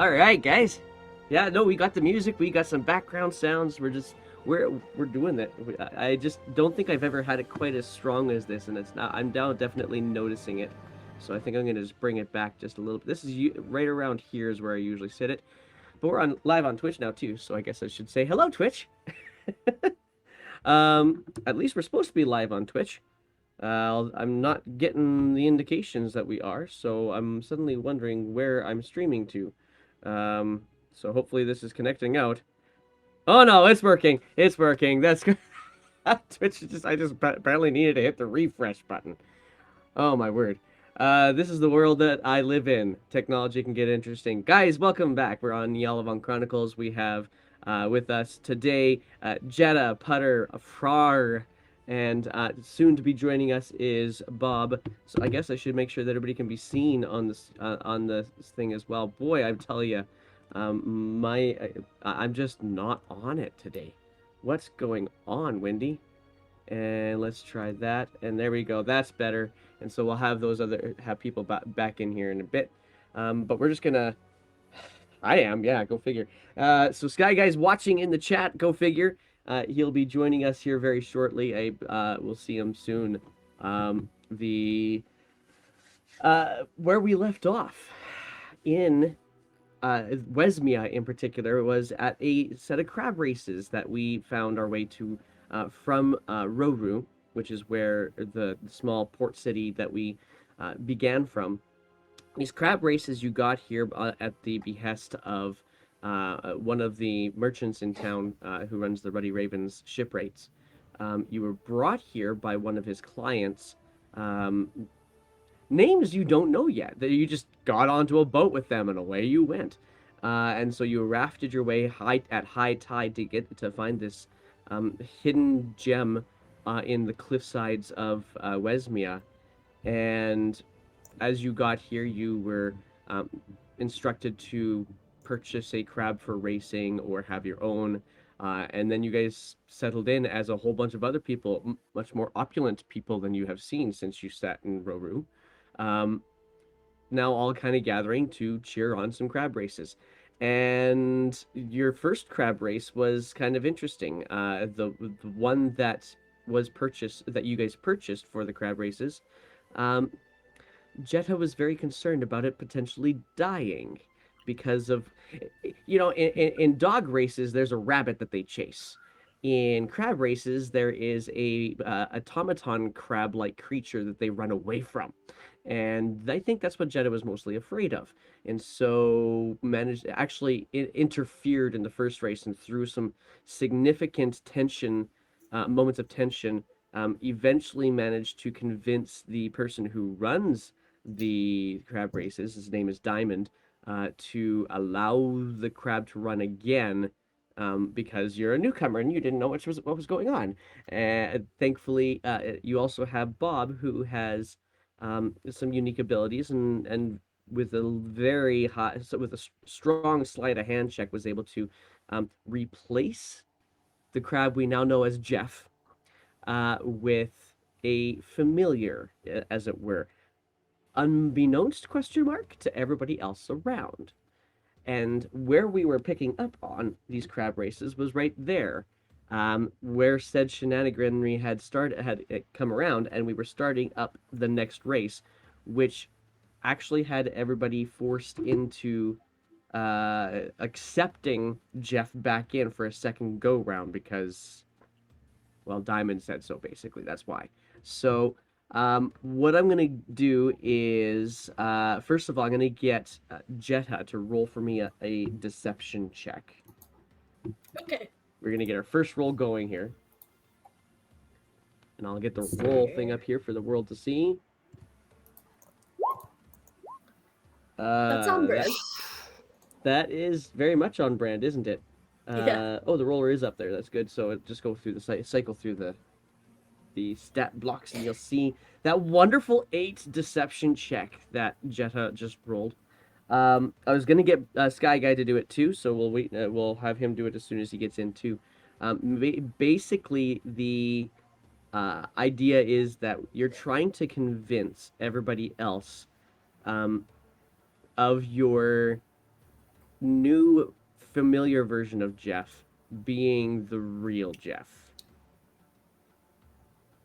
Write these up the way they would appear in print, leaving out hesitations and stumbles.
All right, guys. Yeah, no, we got the music. We got some background sounds. We're doing that. I just don't think I've ever had it quite as strong as this, and it's not. I'm now definitely noticing it. So I think I'm gonna just bring it back just a little bit. This is right around here is where I usually sit it, but we're on live on Twitch now too. So I guess I should say hello, Twitch. At least we're supposed to be live on Twitch. I'm not getting the indications that we are, so I'm suddenly wondering where I'm streaming to. So hopefully this is connecting out. Oh no, it's working. It's working. That's good. Twitch I just barely needed to hit the refresh button. Oh my word. This is the world that I live in. Technology can get interesting. Guys, welcome back. We're on the Olivon Chronicles. We have with us today Jetta, Putter, Frar, and soon to be joining us is Bob. So I guess I should make sure that everybody can be seen on this thing as well. Boy, I tell you, I'm just not on it today. What's going on, Wendy? And let's try that. And there we go. That's better. And so we'll have people back in here in a bit. But we're just gonna. I am, yeah. Go figure. So Sky Guy's watching in the chat. Go figure. He'll be joining us here very shortly. We'll see him soon. The Where we left off in Wesmia in particular was at a set of crab races that we found our way to from Roru, which is where the small port city that we began from. These crab races you got here at the behest of one of the merchants in town who runs the Ruddy Ravens shipwrights. You were brought here by one of his clients. Names you don't know yet. That you just got onto a boat with them and away you went. And so you rafted your way at high tide to find this hidden gem in the cliffsides of Wesmia. And as you got here, you were instructed to purchase a crab for racing or have your own. And then you guys settled in as a whole bunch of other people, much more opulent people than you have seen since you sat in Roru. Now all kind of gathering to cheer on some crab races. And your first crab race was kind of interesting. The one that you guys purchased for the crab races, Jetta was very concerned about it potentially dying because of, in dog races, there's a rabbit that they chase. In crab races, there is a automaton crab-like creature that they run away from. And I think that's what Jetta was mostly afraid of. And so interfered in the first race and threw some significant tension, moments of tension, eventually managed to convince the person who runs the crab races, his name is Diamond, to allow the crab to run again, because you're a newcomer and you didn't know what was going on. And thankfully, you also have Bob, who has some unique abilities and with a strong sleight of hand check was able to replace the crab we now know as Jeff with a familiar, as it were, unbeknownst to everybody else around. And where we were picking up on these crab races was right there, where said shenaniganry had come around, and we were starting up the next race, which actually had everybody forced into accepting Jeff back in for a second go round because, well, Diamond said so. Basically, that's why. So what I'm going to do is, first of all, I'm going to get Jetta to roll for me a deception check. Okay. We're going to get our first roll going here. And I'll get the roll thing up here for the world to see. That's on brand. That is very much on brand, isn't it? Yeah. Oh, the roller is up there. That's good. So just go through cycle through the stat blocks, and you'll see that wonderful 8 deception check that Jetta just rolled. I was gonna get Sky Guy to do it too, so we'll wait. We'll have him do it as soon as he gets in too. Basically, the idea is that you're trying to convince everybody else of your new familiar version of Jeff being the real Jeff.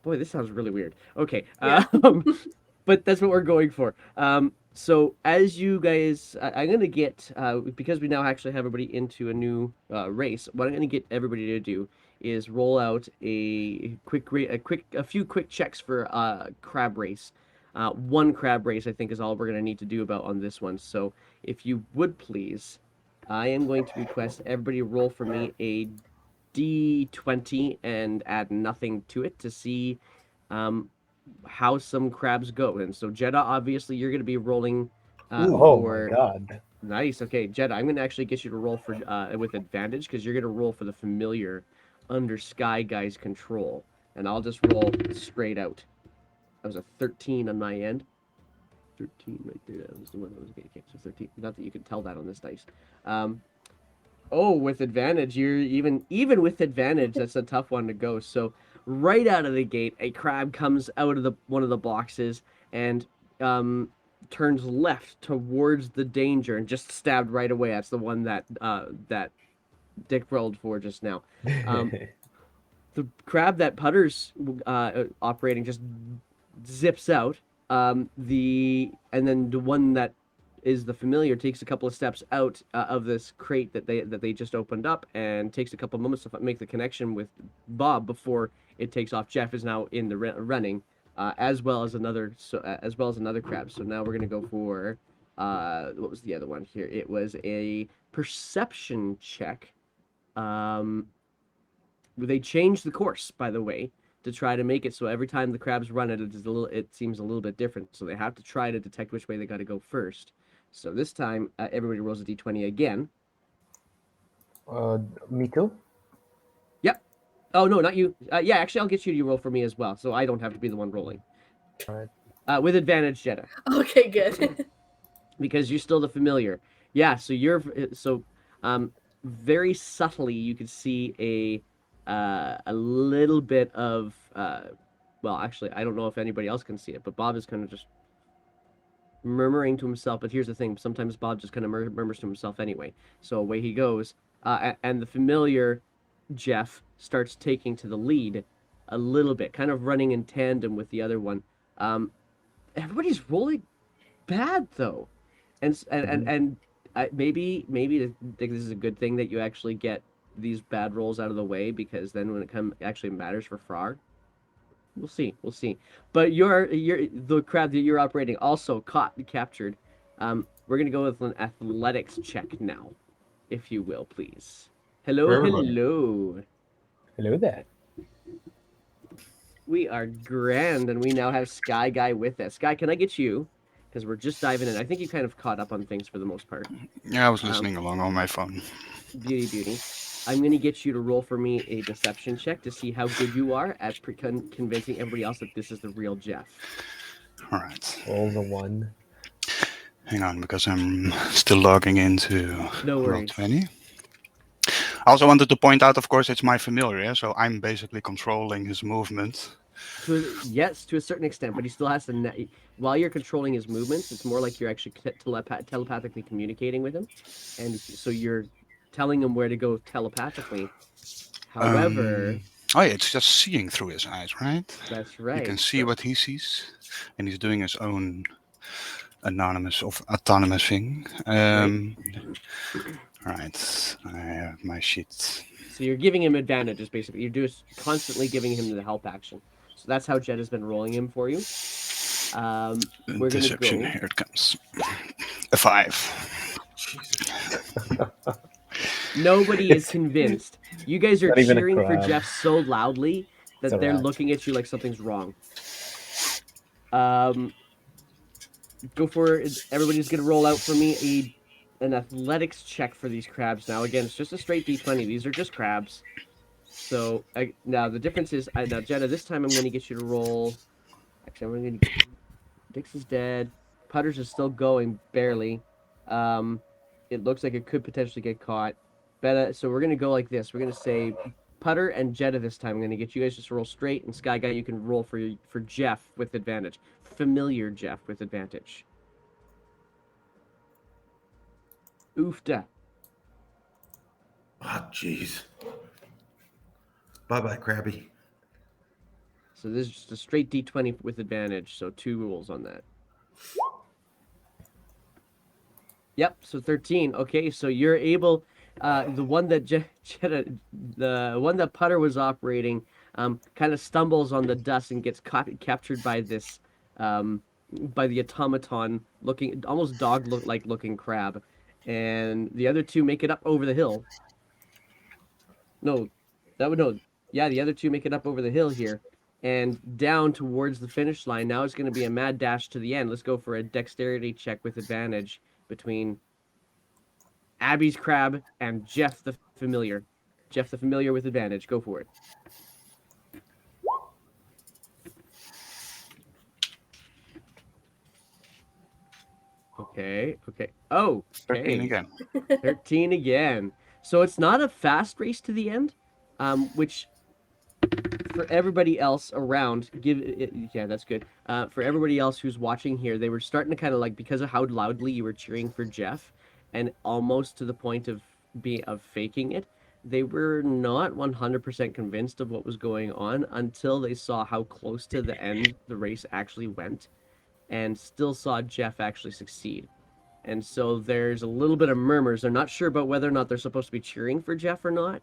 Boy, this sounds really weird. Okay, Yeah. but that's what we're going for. So as you guys, I'm gonna get because we now actually have everybody into a new race. What I'm gonna get everybody to do is roll out a few quick checks for crab race. One crab race, I think, is all we're gonna need to do about on this one. So if you would please, I am going to request everybody roll for me a D20 and add nothing to it to see um, how some crabs go. And so, Jeddah, obviously, you're going to be rolling Ooh. Oh my for. god. Nice. Okay, Jeddah, I'm going to actually get you to roll for with advantage because you're going to roll for the familiar under Sky Guy's control. And I'll just roll straight out. That was a 13 on my end. 13 right there. That was the one that was okay. So 13. Not that you could tell that on this dice. Oh, with advantage, you're even with advantage, that's a tough one to go. So right out of the gate, a crab comes out of the one of the boxes and turns left towards the danger and just stabbed right away. That's the one that Dick rolled for just now. The crab that Putter's operating just zips out. And then the one that is the familiar takes a couple of steps out of this crate that they just opened up and takes a couple of moments to make the connection with Bob before it takes off. Jeff is now in the running, as well as another crab. So now we're gonna go for what was the other one here? It was a perception check. They changed the course, by the way, to try to make it so every time the crabs run it, it seems a little bit different. So they have to try to detect which way they got to go first. So this time, everybody rolls a d20 again. Me too? Yep. Oh, no, not you. Yeah, actually, I'll get you to roll for me as well, so I don't have to be the one rolling. Alright. With advantage, Jeddah. Okay, good. Because you're still the familiar. Yeah, so you're... very subtly, you can see a little bit of... well, actually, I don't know if anybody else can see it, but Bob is kind of just murmuring to himself. But here's the thing: sometimes Bob just kind of murmurs to himself anyway. So away he goes, and the familiar Jeff starts taking to the lead a little bit, kind of running in tandem with the other one. Everybody's rolling bad though, and maybe this is a good thing that you actually get these bad rolls out of the way, because then when it actually matters for Frog. We'll see. We'll see. But you're the crab that you're operating also caught and captured. We're gonna go with an athletics check now, if you will, please. Hello, hello. Hello there. We are grand, and we now have Sky Guy with us. Sky, can I get you? Because we're just diving in. I think you kind of caught up on things for the most part. Yeah, I was listening along on my phone. Beauty. I'm going to get you to roll for me a deception check to see how good you are at convincing everybody else that this is the real Jeff. All right. Roll the one. Hang on, because I'm still logging into No worries. Roll20. I also wanted to point out, of course, it's my familiar, so I'm basically controlling his movement. Yes, to a certain extent, but he still has to... While you're controlling his movements, it's more like you're actually telepathically communicating with him. And so you're telling him where to go telepathically. However... oh, yeah, it's just seeing through his eyes, right? That's right. You can see what he sees, and he's doing his own autonomous thing. Right, I have my sheet. So you're giving him advantages, basically. You're just constantly giving him the help action. So that's how Jed has been rolling him for you. We're Deception, gonna go. here it comes. A 5. Nobody is convinced. You guys are Not even a cheering for crab. Jeff so loudly that It's a they're rat. looking at you like something's wrong. Go for it. Everybody's gonna roll out for me an athletics check for these crabs. Now again, it's just a straight d20. These are just crabs. So now the difference is now Jenna. This time I'm gonna get you to roll. Actually, I'm gonna. Dix is dead. Putters is still going barely. It looks like it could potentially get caught. So we're gonna go like this. We're gonna say Putter and Jetta this time. I'm gonna get you guys just to roll straight, and Sky Guy, you can roll for Jeff with advantage. Familiar Jeff with advantage. Oofda. Ah, jeez. Bye-bye, Krabby. So this is just a straight D20 with advantage. So 2 rules on that. Yep. So 13. Okay. So you're able. The one that the one that Putter was operating, kind of stumbles on the dust and gets captured by this, by the automaton looking almost dog like looking crab, and the other two make it up over the hill. No, that would no. Yeah, the other two make it up over the hill here and down towards the finish line. Now it's going to be a mad dash to the end. Let's go for a dexterity check with advantage between Abby's crab and Jeff the familiar. Jeff the familiar with advantage. Go for it. Okay. Okay. Oh, 13 okay. again. 13 again. So it's not a fast race to the end, which for everybody else around, yeah, that's good. For everybody else who's watching here, they were starting to kind of like, because of how loudly you were cheering for Jeff, and almost to the point of faking it, they were not 100% convinced of what was going on until they saw how close to the end the race actually went, and still saw Jeff actually succeed. And so there's a little bit of murmurs. They're not sure about whether or not they're supposed to be cheering for Jeff or not.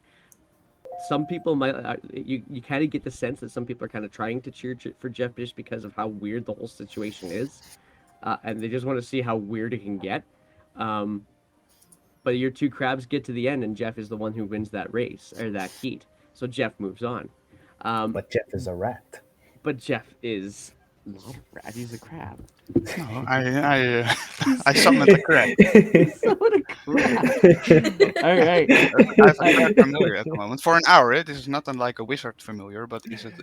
Some people might, you kind of get the sense that some people are kind of trying to cheer for Jeff just because of how weird the whole situation is, and they just want to see how weird it can get. But your 2 crabs get to the end, and Jeff is the one who wins that race or that heat. So Jeff moves on. But Jeff is a rat. But Jeff is not a rat; he's a crab. No, I summoned a crab. So what a crab! All right. I have a crab familiar at the moment for an hour. This is not unlike a wizard familiar, but it's an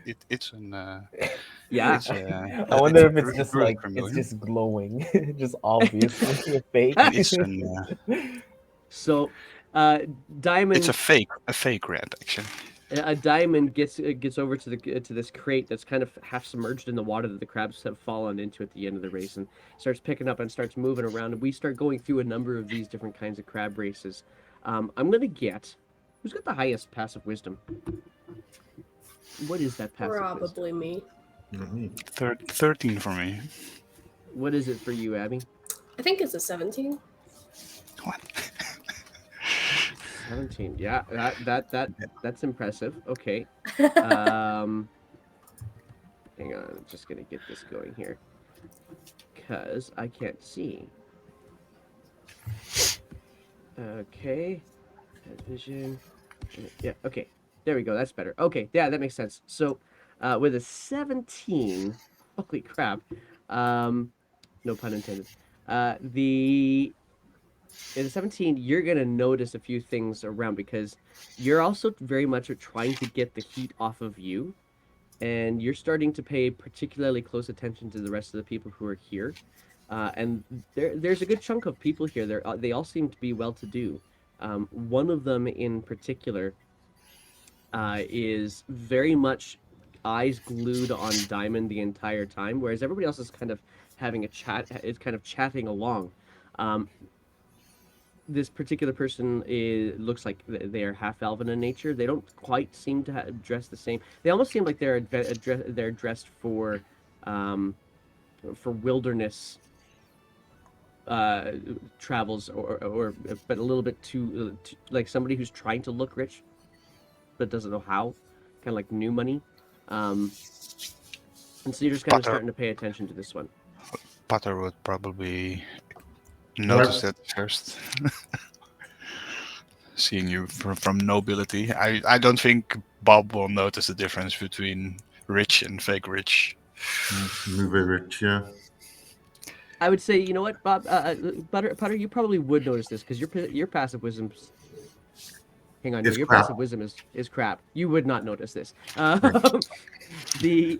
Yeah. it's a, I wonder if a it's just druid like familiar. it's just glowing, just obviously fake. It's an So, Diamond. it's a fake red actually. A diamond gets over to this crate that's kind of half submerged in the water that the crabs have fallen into at the end of the race, and starts picking up and starts moving around. And we start going through a number of these different kinds of crab races. I'm gonna get who's got the highest passive wisdom. What is that passive wisdom? Probably me. 13 for me. What is it for you, Abby? I think it's a 17. What? 17. Yeah, that's impressive. Okay. Hang on, I'm just gonna get this going here, cause I can't see. Okay, vision. Yeah. Okay. There we go. That's better. Okay. Yeah, that makes sense. So, with a 17, holy crap. No pun intended. In a 17, you're gonna notice a few things around because you're also very much trying to get the heat off of you, and you're starting to pay particularly close attention to the rest of the people who are here. And there's a good chunk of people here. They all seem to be well-to-do. One of them in particular is very much eyes glued on Diamond the entire time, whereas everybody else is kind of having a chat. It's kind of chatting along. This particular person looks like they are half elven in nature. They don't quite seem to dress the same. They almost seem like they're dressed for wilderness travels, or but a little bit too like somebody who's trying to look rich but doesn't know how, kind of like new money. And so you're just kind of starting to pay attention to this one. Potter would probably notice that first. Seeing you from nobility, I don't think Bob will notice the difference between rich and fake rich. Very rich, yeah. I would say, you know what, Bob, Putter, you probably would notice this because your passive wisdom. Hang on, your passive wisdom is crap. You would not notice this. The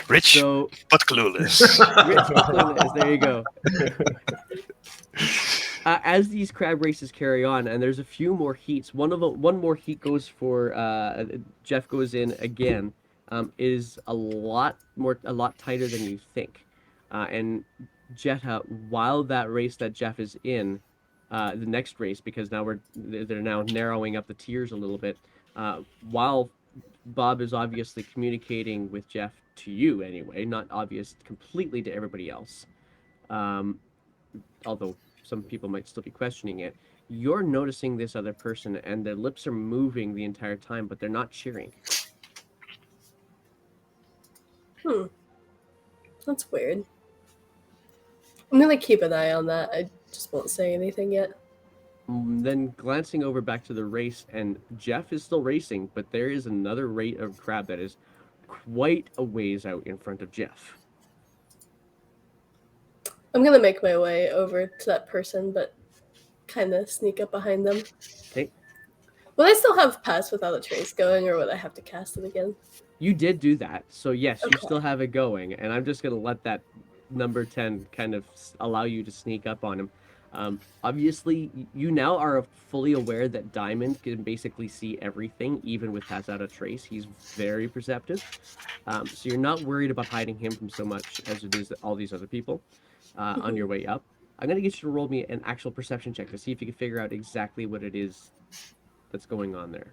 Rich, so but clueless. rich but clueless. There you go. As these crab races carry on, and there's a few more heats. One more heat goes for Jeff goes in again. Is a lot tighter than you think. And Jetta, while that race that Jeff is in, the next race, because now they're now narrowing up the tiers a little bit. While Bob is obviously communicating with Jeff to you anyway, not obvious completely to everybody else. Although some people might still be questioning it. You're noticing this other person, and their lips are moving the entire time, but they're not cheering. That's weird. I'm gonna keep an eye on that. I just won't say anything yet. Then glancing over back to the race, and Jeff is still racing, but there is another rate of crab that is quite a ways out in front of Jeff. I'm gonna make my way over to that person, but kind of sneak up behind them. Okay. Will I still have Pass Without a Trace going, or would I have to cast it again? You did do that, so yes, you Okay. still have it going, and I'm just gonna let that number 10 kind of allow you to sneak up on him. Obviously, you now are fully aware that Diamond can basically see everything, even with Pass Out a Trace. He's very perceptive, so you're not worried about hiding him from so much as it is all these other people on your way up. I'm gonna get you to roll me an actual perception check to see if you can figure out exactly what it is that's going on there.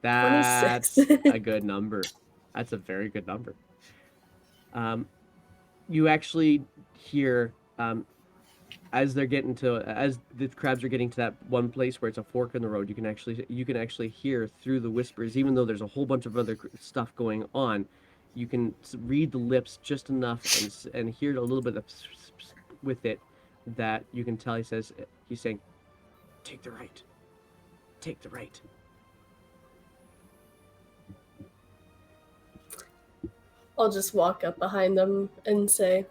That's 26. a good number. That's a very good number. You actually hear as the crabs are getting to that one place where it's a fork in the road. You can actually hear through the whispers, even though there's a whole bunch of other stuff going on. You can read the lips just enough and hear a little bit of with it that you can tell he's saying, "Take the right. Take the right." I'll just walk up behind them and say,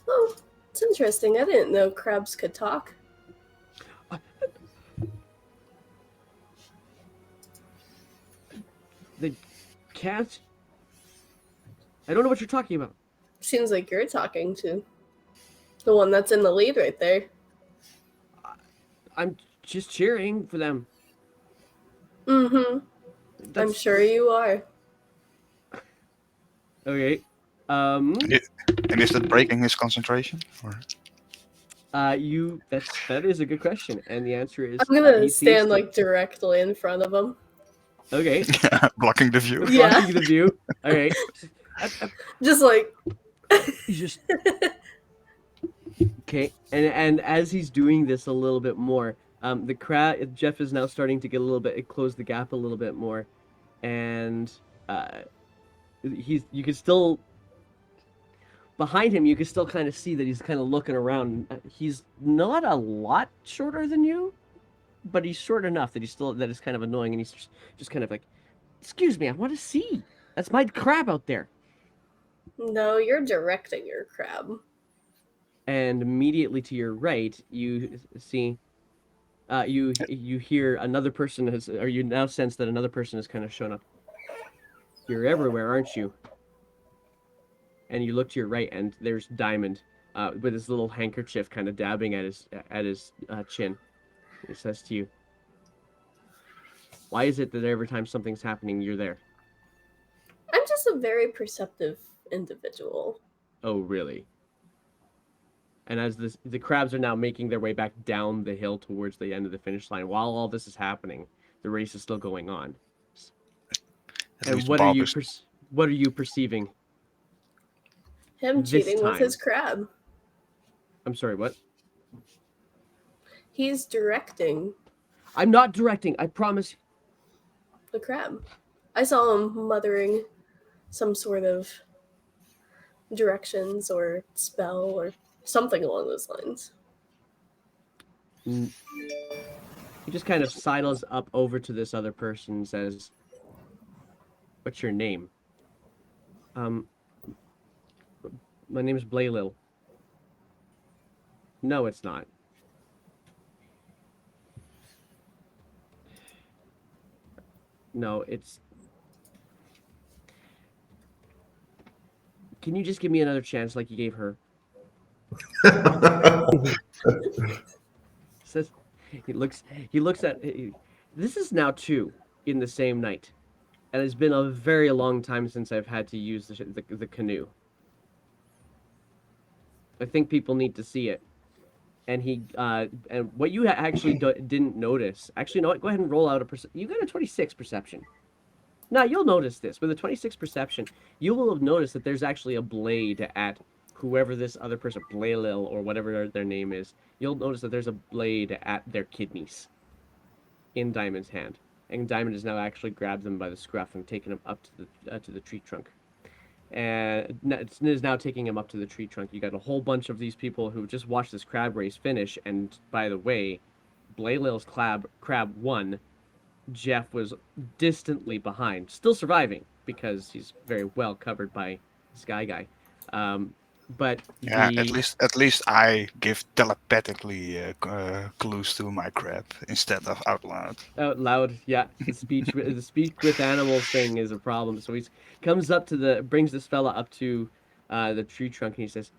"Oh, it's interesting. I didn't know crabs could talk." The cat? I don't know what you're talking about. Seems like you're talking to the one that's in the lead right there. I'm just cheering for them. Mm-hmm. I'm sure you are. Okay. And is that breaking his concentration? Or? That is a good question, and the answer is I'm gonna he seems stand to- like directly in front of him. Okay. Blocking the view. Yeah. Blocking the view. All right. Just like He's just okay, and as he's doing this a little bit more, the crowd Jeff is now starting to get a little bit close the gap a little bit more, and you can still behind him you can still kind of see that he's kind of looking around. He's not a lot shorter than you, but he's short enough that it's kind of annoying, and he's just kind of like, "Excuse me, I want to see. That's my crab out there." no, you're directing your crab. And immediately to your right, you see, you hear another person or you now sense that another person has kind of shown up. You're everywhere, aren't you? And you look to your right, and there's Diamond, with his little handkerchief kind of dabbing at his chin. He says to you, "Why is it that every time something's happening, you're there?" I'm just a very perceptive individual. Oh, really? And as the crabs are now making their way back down the hill towards the end of the finish line, while all this is happening, the race is still going on. At And least what Bob are you is- what are you perceiving? Him This cheating with time. his crab. I'm sorry, what? He's directing I'm not directing, I promise. the crab. I saw him muttering some sort of directions or spell or something along those lines. He just kind of sidles up over to this other person and says, "What's your name?" My name is Blaylil. No, it's not. No, it's... Can you just give me another chance like you gave her? Says he looks at this is now 2 in the same night, and it's been a very long time since I've had to use the canoe. I think people need to see it, and and what you actually didn't notice. Actually, you know what? Go ahead and roll out you got a 26 perception. Now you'll notice this with a 26 perception. You will have noticed that there's actually a blade at whoever this other person, Blaylil or whatever their name is. You'll notice that there's a blade at their kidneys in Diamond's hand, and Diamond has now actually grabbed them by the scruff and taken them up to the tree trunk. And it is now taking him up to the tree trunk. You got a whole bunch of these people who just watched this crab race finish. And by the way, Blaylil's crab won. Jeff was distantly behind, still surviving because he's very well covered by Sky Guy. But Yeah, at least I give telepathically clues to my crab instead of out loud. Out loud, yeah. The speech with animals thing is a problem. So he comes up to brings this fella up to the tree trunk, and he says,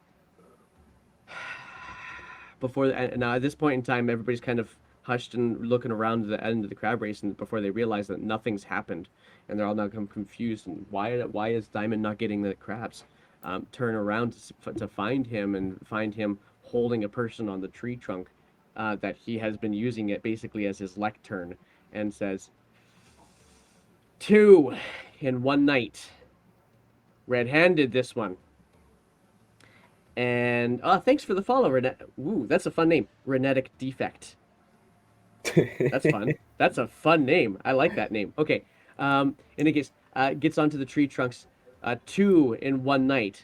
now at this point in time, everybody's kind of hushed and looking around the end of the crab race, and before they realize that nothing's happened, and they're all now confused. And why is Diamond not getting the crabs? Turn around to find him, and find him holding a person on the tree trunk that he has been using it basically as his lectern, and says, 2 in one night. Red-handed, this one. And thanks for the follow, Ooh, that's a fun name. Renetic Defect. That's fun. That's a fun name. I like that name. Okay. In any case, gets onto the tree trunks. 2 in one night.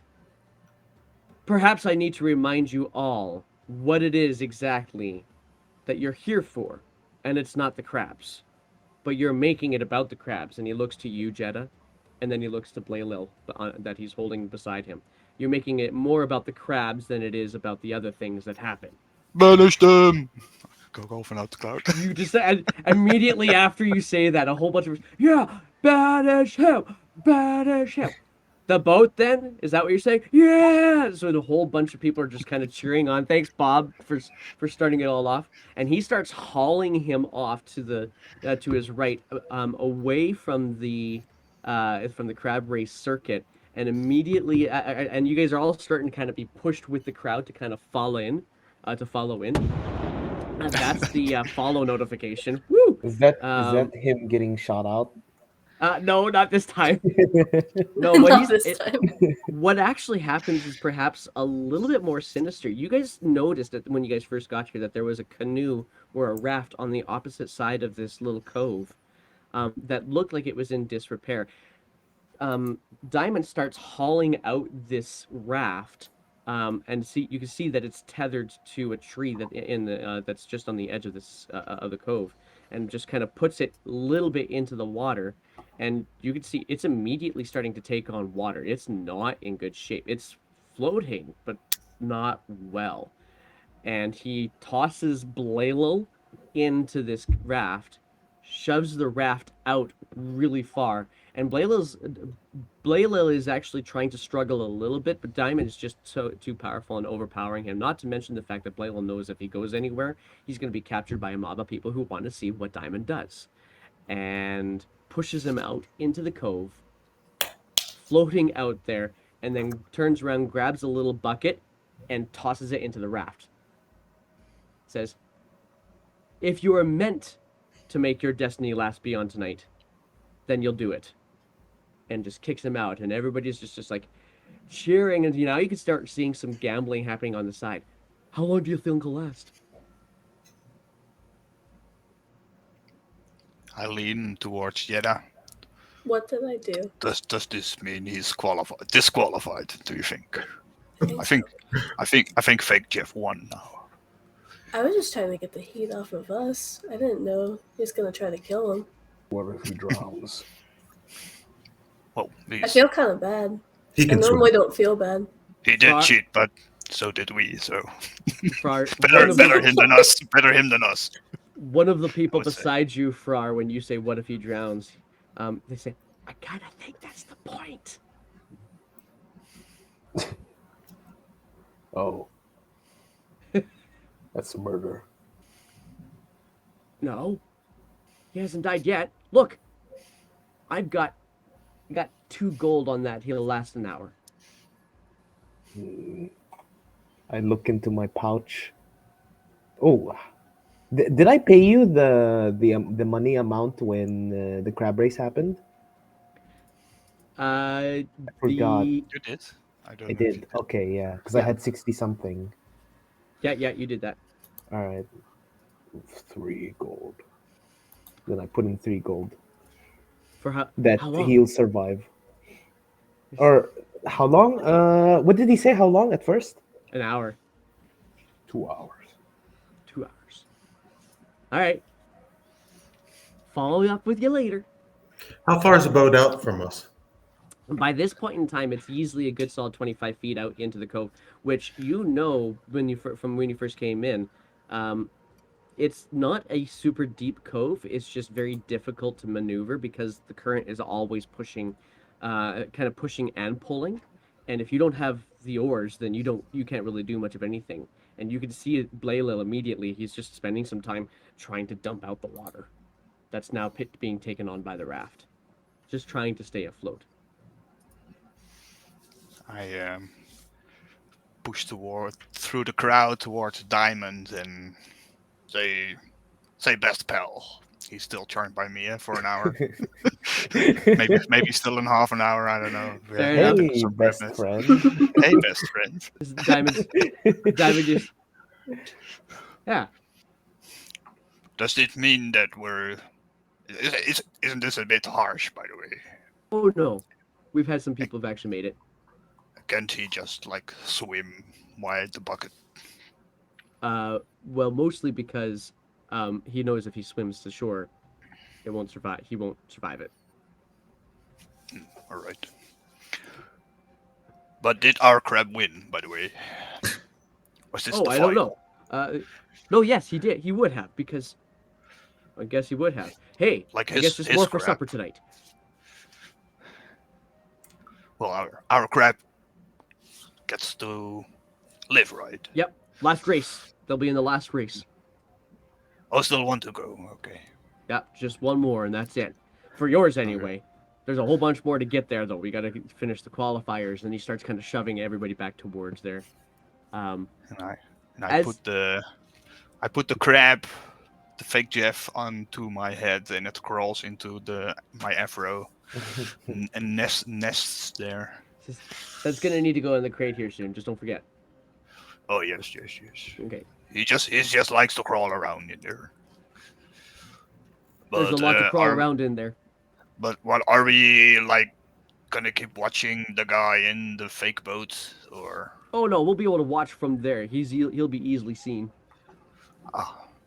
Perhaps I need to remind you all what it is exactly that you're here for, and it's not the crabs, but you're making it about the crabs. And he looks to you, Jeddah, and then he looks to Blaylil that he's holding beside him. You're making it more about the crabs than it is about the other things that happen. Banish them! Go off and out the cloud. You just immediately after you say that, a whole bunch of banish him, banish him. The boat, then? Is that what you're saying? Yeah! So the whole bunch of people are just kind of cheering on. Thanks, Bob, for starting it all off. And he starts hauling him off to to his right, away from the crab race circuit. And immediately, and you guys are all starting to kind of be pushed with the crowd to kind of follow in. And that's the follow notification. Woo! Is that him getting shot out? No, not this time. No, Not this time. What actually happens is perhaps a little bit more sinister. You guys noticed that when you guys first got here that there was a canoe or a raft on the opposite side of this little cove that looked like it was in disrepair. Diamond starts hauling out this raft, and you can see that it's tethered to a tree that's just on the edge of of the cove, and just kind of puts it a little bit into the water. And you can see it's immediately starting to take on water. It's not in good shape. It's floating, but not well. And he tosses Blaylil into this raft, shoves the raft out really far. And Blaylil is actually trying to struggle a little bit, but Diamond is just too powerful and overpowering him. Not to mention the fact that Blaylil knows if he goes anywhere, he's going to be captured by a mob of people who want to see what Diamond does. And pushes him out into the cove, floating out there, and then turns around, grabs a little bucket, and tosses it into the raft. Says, if you are meant to make your destiny last beyond tonight, then you'll do it. And just kicks him out, and everybody's just like cheering, and now you can start seeing some gambling happening on the side. How long do you think will last? I lean towards Jeddah. What did I do? Does this mean he's disqualified? Do you think? I think fake Jeff won now. I was just trying to get the heat off of us. I didn't know he was gonna try to kill him. What if he drowns? Well, I feel kind of bad. He I can swim. normally don't feel bad. he did cheat, but so did we. So Frar, better him than us. Better him than us. One of the people I would say. beside you, Frar, when you say, what if he drowns? They say, I kind of think that's the point. Oh. That's murder. No. He hasn't died yet. Look. I've got 2 gold on that. He'll last an hour. I look into my pouch Oh, did I pay you the money amount when the crab race happened? Uh, I forgot. the You did. I I don't know if you did. did. Okay, yeah, because I Yeah. had 60 something. yeah, you did that. All right, 3 gold. Then I put in 3 gold. For That how long? he'll survive. Or how long? What did he say? How long at first? An hour, 2 hours. 2 hours. All right. Follow up with you later. How far is the boat out from us? By this point in time, it's easily a good solid 25 feet out into the cove, which when from when you first came in. Um, it's not a super deep cove. It's just very difficult to maneuver because the current is always pushing, kind of pushing and pulling. And if you don't have the oars, then you can't really do much of anything. And you can see Blaylil immediately. He's just spending some time trying to dump out the water that's now being taken on by the raft, just trying to stay afloat. I push through the crowd towards Diamond and say best pal. He's still charmed by me for an hour. maybe still in half an hour. I don't know. We Fair we have enough. been Hey, some best crabness. friend. Hey, best friend. Diamond just yeah. Does it mean that isn't this a bit harsh, by the way? Oh no, we've had some people who've actually made it. Can't he just like swim while the bucket? Well, mostly because he knows if he swims to shore, it won't survive. He won't survive it. All right. But did our crab win, by the way? Was this Oh, the I don't final? know. No, yes, he did. He would have because I guess he would have. Hey, Like I guess there's his more for crab? supper tonight. Well, our crab gets to live, right? Yep, last race. They'll be in the last race. I still want to go. Okay. Yep, just one more and that's it. For yours Okay. anyway. There's a whole bunch more to get there though. We got to finish the qualifiers, and he starts kind of shoving everybody back towards there. Um, And I as put the crab, the fake Jeff, onto my head, and it crawls into my afro and nests there. that's gonna need to go in the crate here soon. Just don't forget. Oh yes. Okay. He just likes to crawl around in there. There's But a lot to crawl around in there. But what are we like gonna keep watching the guy in the fake boat or Oh no, we'll be able to watch from there. He'll be easily seen.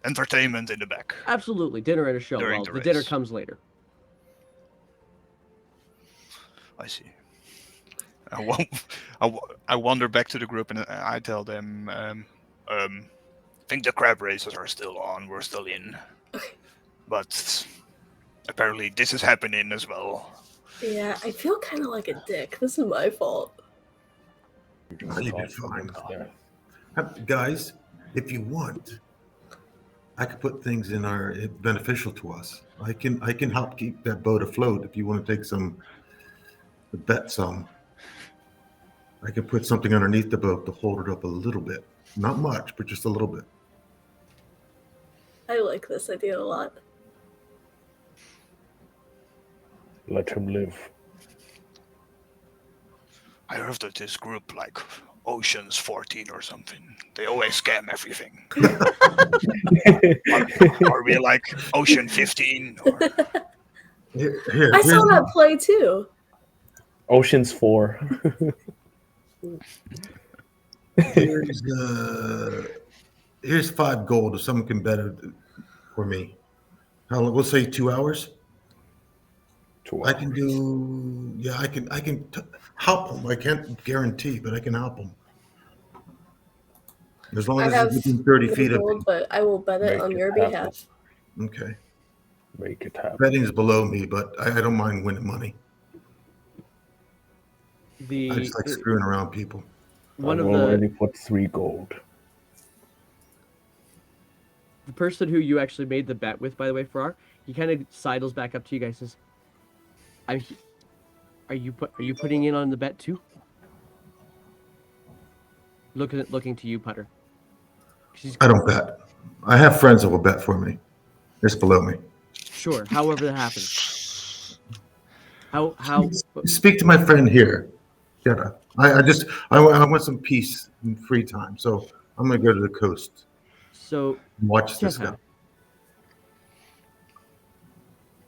entertainment in the back? Absolutely, dinner and a show. During Well, the the dinner race. comes later. I see. I wander back to the group and I tell them, I think the crab races are still on. We're still in, but apparently this is happening as well. Yeah, I feel kind of like a dick. This is my fault. Oh, you did fine. Guys, if you want, I could put things in our beneficial to us. I can help keep that boat afloat if you want to take bet some. I could put something underneath the boat to hold it up a little bit. Not much, but just a little bit. I like this idea a lot. Let him live. I heard that this group like Ocean's 14 or something. They always scam everything. Are we like Ocean 15? Or... I saw that play too. Ocean's 4. Here's 5 gold if someone can bet it for me. We'll say 2 hours. 2 I can do. Yeah, I can help them. I can't guarantee, but I can help them. As long I as have it's within 30 feet of gold, me. but I will bet it Make on it your happen. behalf. Okay. Make it happen. Betting's below me, but I don't mind winning money. I just like screwing around people. One I've of already put 3 gold. the person who you actually made the bet with, by the way, Farrar, he kind of sidles back up to you guys and says, Are you putting in on the bet too? Looking to you, Putter. I don't bet. I have friends that will bet for me. Just below me. Sure. However that happens. How? Speak to my friend here. Jetta. I want some peace and free time. So I'm gonna go to the coast So, and watch this guy. Jetta,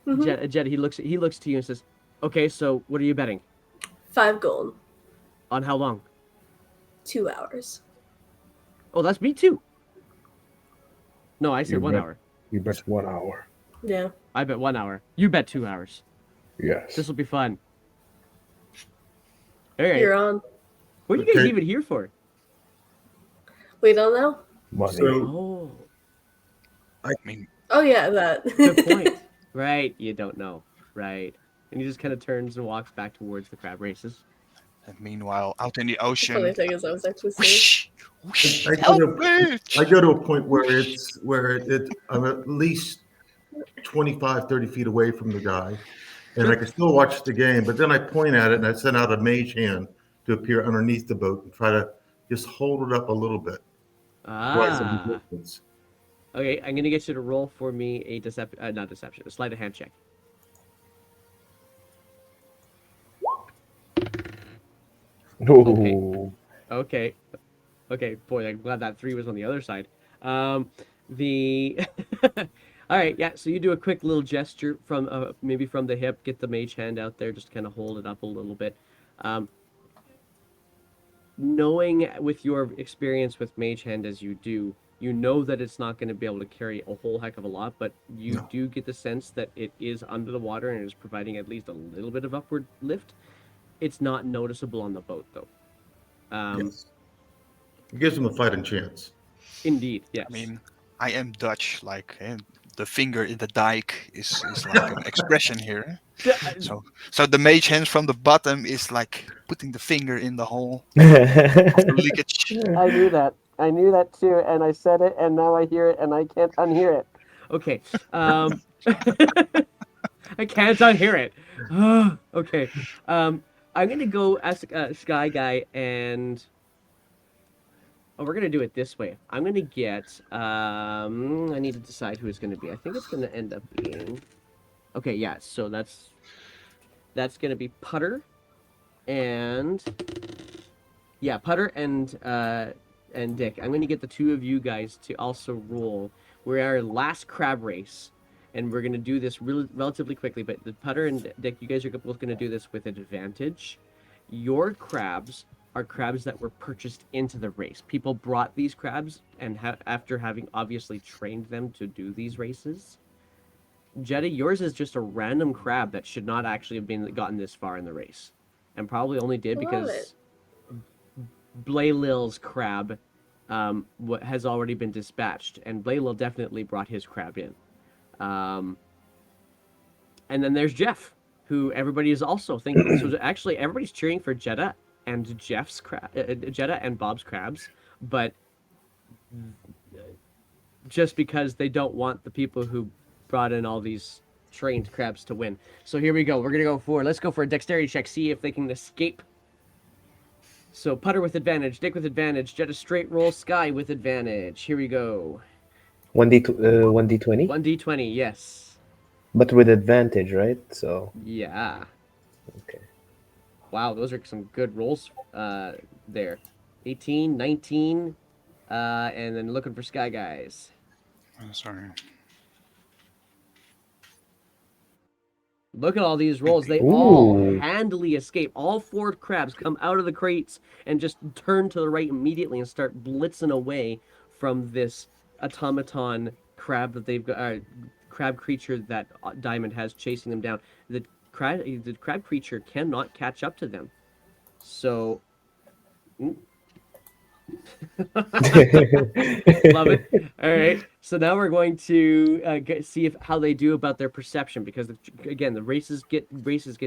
Mm-hmm. Jetta, he looks to you and says, "Okay, so what are you betting? 5 gold. On how long?" 2 hours. Oh, that's me too. No, I You said 1 bet. hour. You bet 1 hour. Yeah. I bet 1 hour. You bet 2 hours. Yes. This will be fun. All right. You're on. What are you guys Okay. even here for? We don't know? Money. So Oh, I mean, Oh, yeah, that. good point. Right, you don't know. Right. And he just kind of turns and walks back towards the crab races. and meanwhile, out in the Funny ocean, thing is, I was actually saying. whoosh, I go help to me! I go to a point where I'm at least 25, 30 feet away from the guy, and I Sure. can still watch the game. But then I point at it and I send out a mage hand to appear underneath the boat and try to just hold it up a little bit. Provide some Ah. resistance. Okay, I'm gonna get you to roll for me a not deception, a sleight of hand check. Ooh. Okay. Okay, boy, I'm glad that 3 was on the other side. The All right, yeah, so you do a quick little gesture from maybe from the hip, get the mage hand out there, just kind of hold it up a little bit. Um, Knowing with your experience with mage hand as you do, you know that it's not going to be able to carry a whole heck of a lot, but you No. do get the sense that it is under the water and is providing at least a little bit of upward lift. It's not noticeable on the boat, though. Yes. It gives them a fighting chance. Indeed, yes. I mean, I am Dutch. Like the finger in the dike is like an expression here. So the mage hands from the bottom is like putting the finger in the hole of the leakage. I knew that. I knew that too, and I said it, and now I hear it, and I can't unhear it. Okay. I can't unhear it. Okay. I'm gonna go ask Sky Guy, and we're gonna do it this way. I'm gonna get. I need to decide who it's gonna be. I think it's gonna end up being. Okay, yeah. So that's gonna be Putter, and yeah, Putter and Dick. I'm gonna get the two of you guys to also roll. We're our last crab race, and we're gonna do this relatively quickly. But the Putter and Dick, you guys are both gonna do this with advantage. Your crabs are crabs that were purchased into the race. People brought these crabs, and after having obviously trained them to do these races. Jetta, yours is just a random crab that should not actually have been gotten this far in the race, and probably only did I love because it. Blaylil's crab has already been dispatched, and Blaylil definitely brought his crab in. And then there's Jeff, who everybody is also thinking. So actually, everybody's cheering for Jetta and Jetta and Bob's crabs, but just because they don't want the people who brought in all these trained crabs to win. So here we go. Let's go for a dexterity check. See if they can escape. So Putter with advantage, Dick with advantage, Jetta straight roll, Sky with advantage. Here we go. 1d20, 1d20, yes. but with advantage, right? So Yeah. okay. Wow, those are some good rolls there. 18, 19, and then looking for Sky Guys. Oh, sorry. Look at all these rolls. They all Ooh. handily escape. All 4 crabs come out of the crates and just turn to the right immediately and start blitzing away from this automaton crab that they've got, crab creature that Diamond has chasing them down. The crab creature cannot catch up to them. So, love it. All right. So now we're going to see how they do about their perception, because again, the races get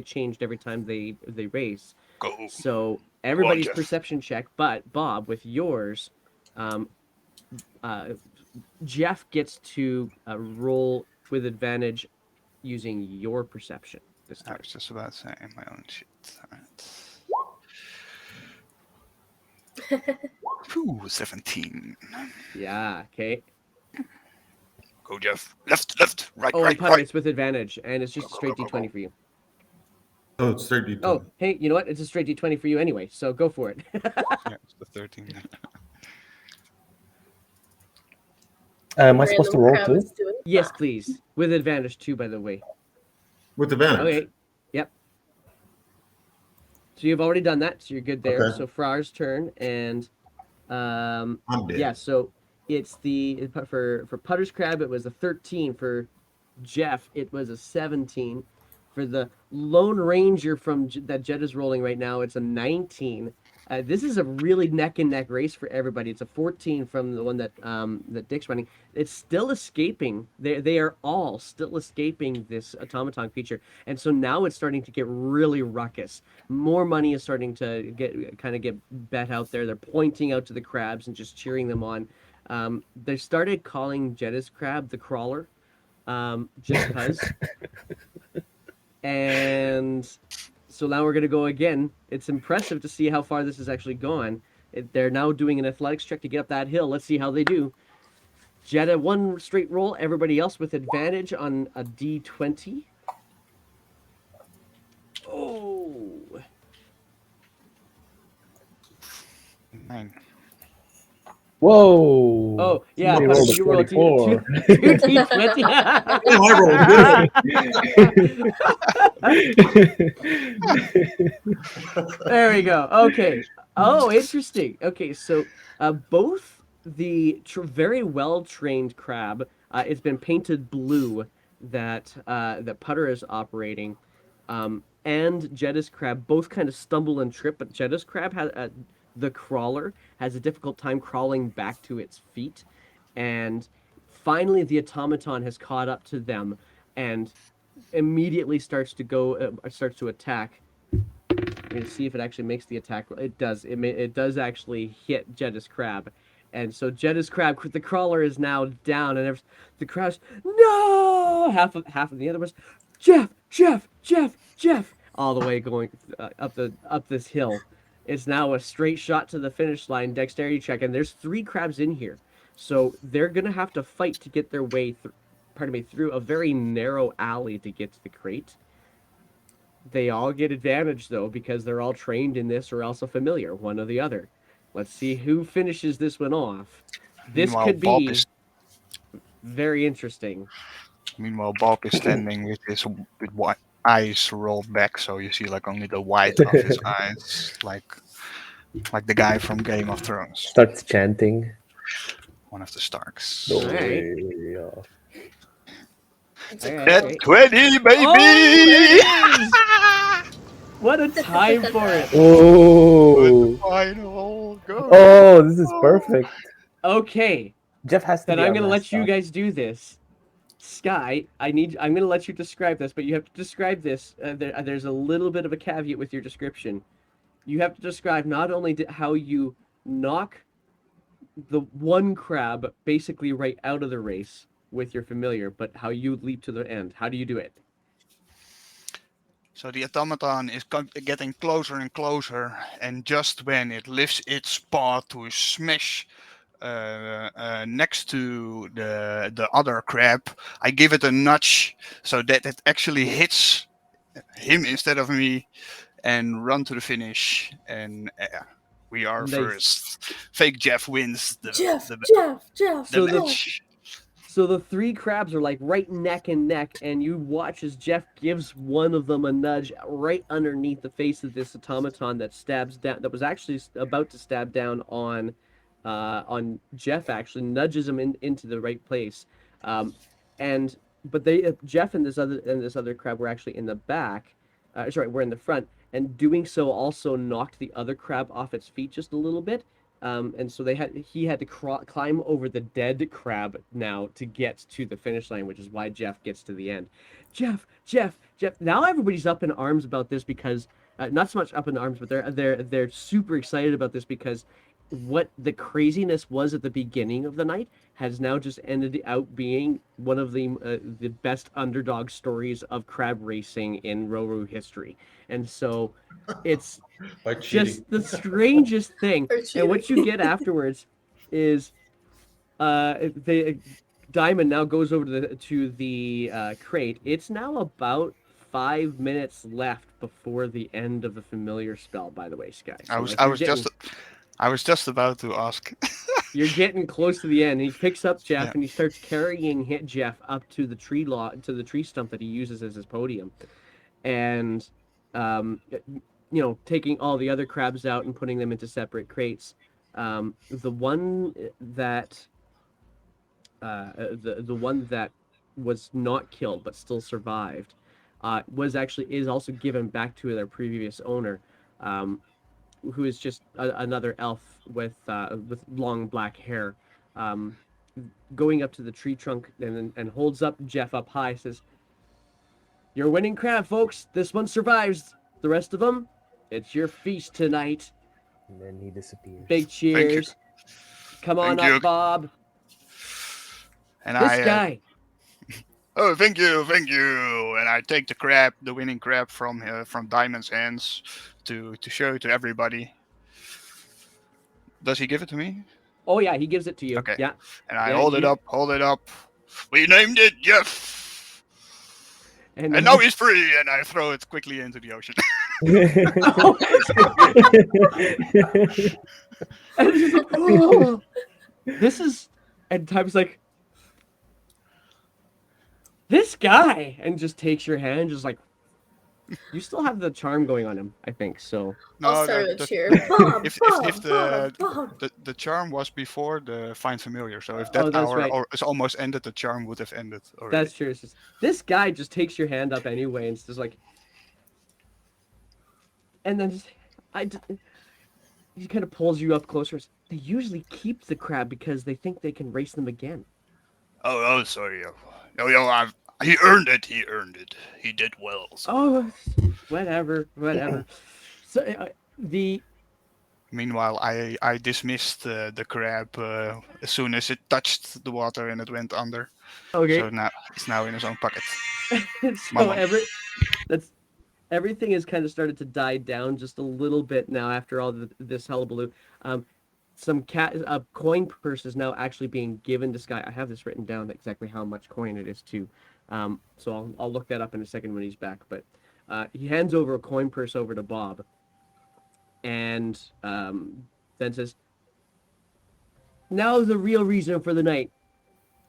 changed every time they race. Go. So everybody's Jeff. perception check, but Bob, with yours, Jeff gets to roll with advantage using your perception this I time. was just about saying my own shit. Alright. Ooh, 17. Yeah. Okay. Go, Jeff. Left. Right, Oh, and right, putter, right. it's with advantage, and it's just a straight d20 for you. Oh, it's 30. Oh, hey, you know what? It's a straight d20 for you anyway, so go for it. Yeah, it's the 13. Am I supposed to Random roll crab too? is doing Yes, that. please. With advantage too, by the way. With advantage. Okay. Yep. So you've already done that, so you're good there. Okay. So Frar's turn, and I'm dead. yeah, so it's for Putter's Crab, it was a 13. For Jeff, it was a 17. For the Lone Ranger that Jed is rolling right now, it's a 19. This is a really neck and neck race for everybody. It's a 14 from the one that Dick's running. It's still escaping. They are all still escaping this automaton creature, and so now it's starting to get really ruckus. More money is starting to get bet out there. They're pointing out to the crabs and just cheering them on. They started calling Jedda's crab the crawler, just because. And so now we're going to go again. It's impressive to see how far this has actually gone. They're now doing an athletics check to get up that hill. Let's see how they do. Jeddah, one straight roll. Everybody else with advantage on a d20. Oh. 9. Whoa! Oh, yeah, Somebody Putter, rolled a you roll a 44. two d20. Oh, I rolled good. There we go. Okay. Oh, interesting. Okay, so both the very well trained crab, it's been painted blue that Putter is operating, and Jedda's crab both kind of stumble and trip, but Jedda's crab has the crawler has a difficult time crawling back to its feet, and finally the automaton has caught up to them and immediately starts to attack. I'm going to see if it actually makes the attack. It does. It does actually hit Jedda's crab, and so Jedda's crab, the crawler is now down, and the crowd's no. Half of the other was Jeff, all the way going up this hill. It's now a straight shot to the finish line, dexterity check, and there's 3 crabs in here, so they're gonna have to fight to get their way through a very narrow alley to get to the crate. They all get advantage, though, because they're all trained in this or else a familiar, one or the other. Let's see who finishes this one off. This Meanwhile, could Bob be is very interesting. standing with his eyes rolled back, so you see like only the white of his eyes, like the guy from Game of Thrones, Starts chanting. one of the Starks. No Alright. way. It's a Alright, At crab. 20, baby! Oh, it is! What a time for it! Oh. Final go! Oh, this is perfect. Okay, Jeff has to then be I'm our gonna let you mascot. guys do this. Sky, I'm gonna let you describe this, but you have to describe this. There's a little bit of a caveat with your description. You have to describe not only how you knock the one crab basically right out of the race with your familiar, but how you leap to the end. How do you do it? So the automaton is getting closer and closer, and just when it lifts its paw to smash next to the other crab, I give it a nudge so that it actually hits him instead of me, and run to the finish. And we are Nice. first. Fake Jeff wins Jeff. the So match. So the 3 crabs are like right neck and neck, and you watch as Jeff gives one of them a nudge right underneath the face of this automaton that stabs down. That was actually about to stab down on Jeff. Actually, nudges him into the right place, but Jeff and this other crab were actually in the back. We're in the front, and doing so also knocked the other crab off its feet just a little bit. And so he had to climb over the dead crab now to get to the finish line, which is why Jeff gets to the end. Jeff. Now everybody's up in arms about this because not so much up in arms, but they're super excited about this because what the craziness was at the beginning of the night has now just ended out being one of the best underdog stories of crab racing in Roro history. And so it's By cheating. just the strangest thing. Or And what cheating. you get afterwards is Diamond now goes over to the crate. It's now about 5 minutes left before the end of the familiar spell. By the way, Sky. So like I was just about to ask. you're getting close to the end. And he picks up Jeff Yeah. and he starts carrying Jeff up to the tree stump that he uses as his podium, and taking all the other crabs out and putting them into separate crates. The one that the one that was not killed but still survived is also given back to their previous owner, who is just another elf with long black hair, um, going up to the tree trunk and holds up Jeff up high. Says, "You're winning crab, folks. This one survives. The rest of them, it's your feast tonight." And then he disappears. Big cheers. Come on Thank up, you. Bob. And This guy. Oh, thank you. And I take the winning crab from Diamond's hands to show to everybody. Does he give it to me? Oh yeah, he gives it to you. Okay. Yeah. And I Yeah, hold it up. We named it Jeff. And now he's free, and I throw it quickly into the ocean. And it's just like, oh, this is, and Time's like, this guy, and just takes your hand, just like, you still have the charm going on him, I think. So I'll start a cheer. Bob, if Bob. the charm was before the Find Familiar, so if that that's hour right. is almost ended, the charm would have ended already. That's true. It's just, this guy just takes your hand up anyway, and it's just like, and then just, he kind of pulls you up closer. They usually keep the crab because they think they can race them again. Oh, sorry. He earned it. He did well. So. Oh, whatever. So Meanwhile, I dismissed the crab as soon as it touched the water and it went under. Okay. So now it's now in his own pocket. So everything has kind of started to die down just a little bit now after all this hullabaloo. A coin purse is now actually being given to Sky. I have this written down exactly how much coin it is too. So I'll look that up in a second when he's back. But he hands over a coin purse over to Bob, and then says, "Now the real reason for the night,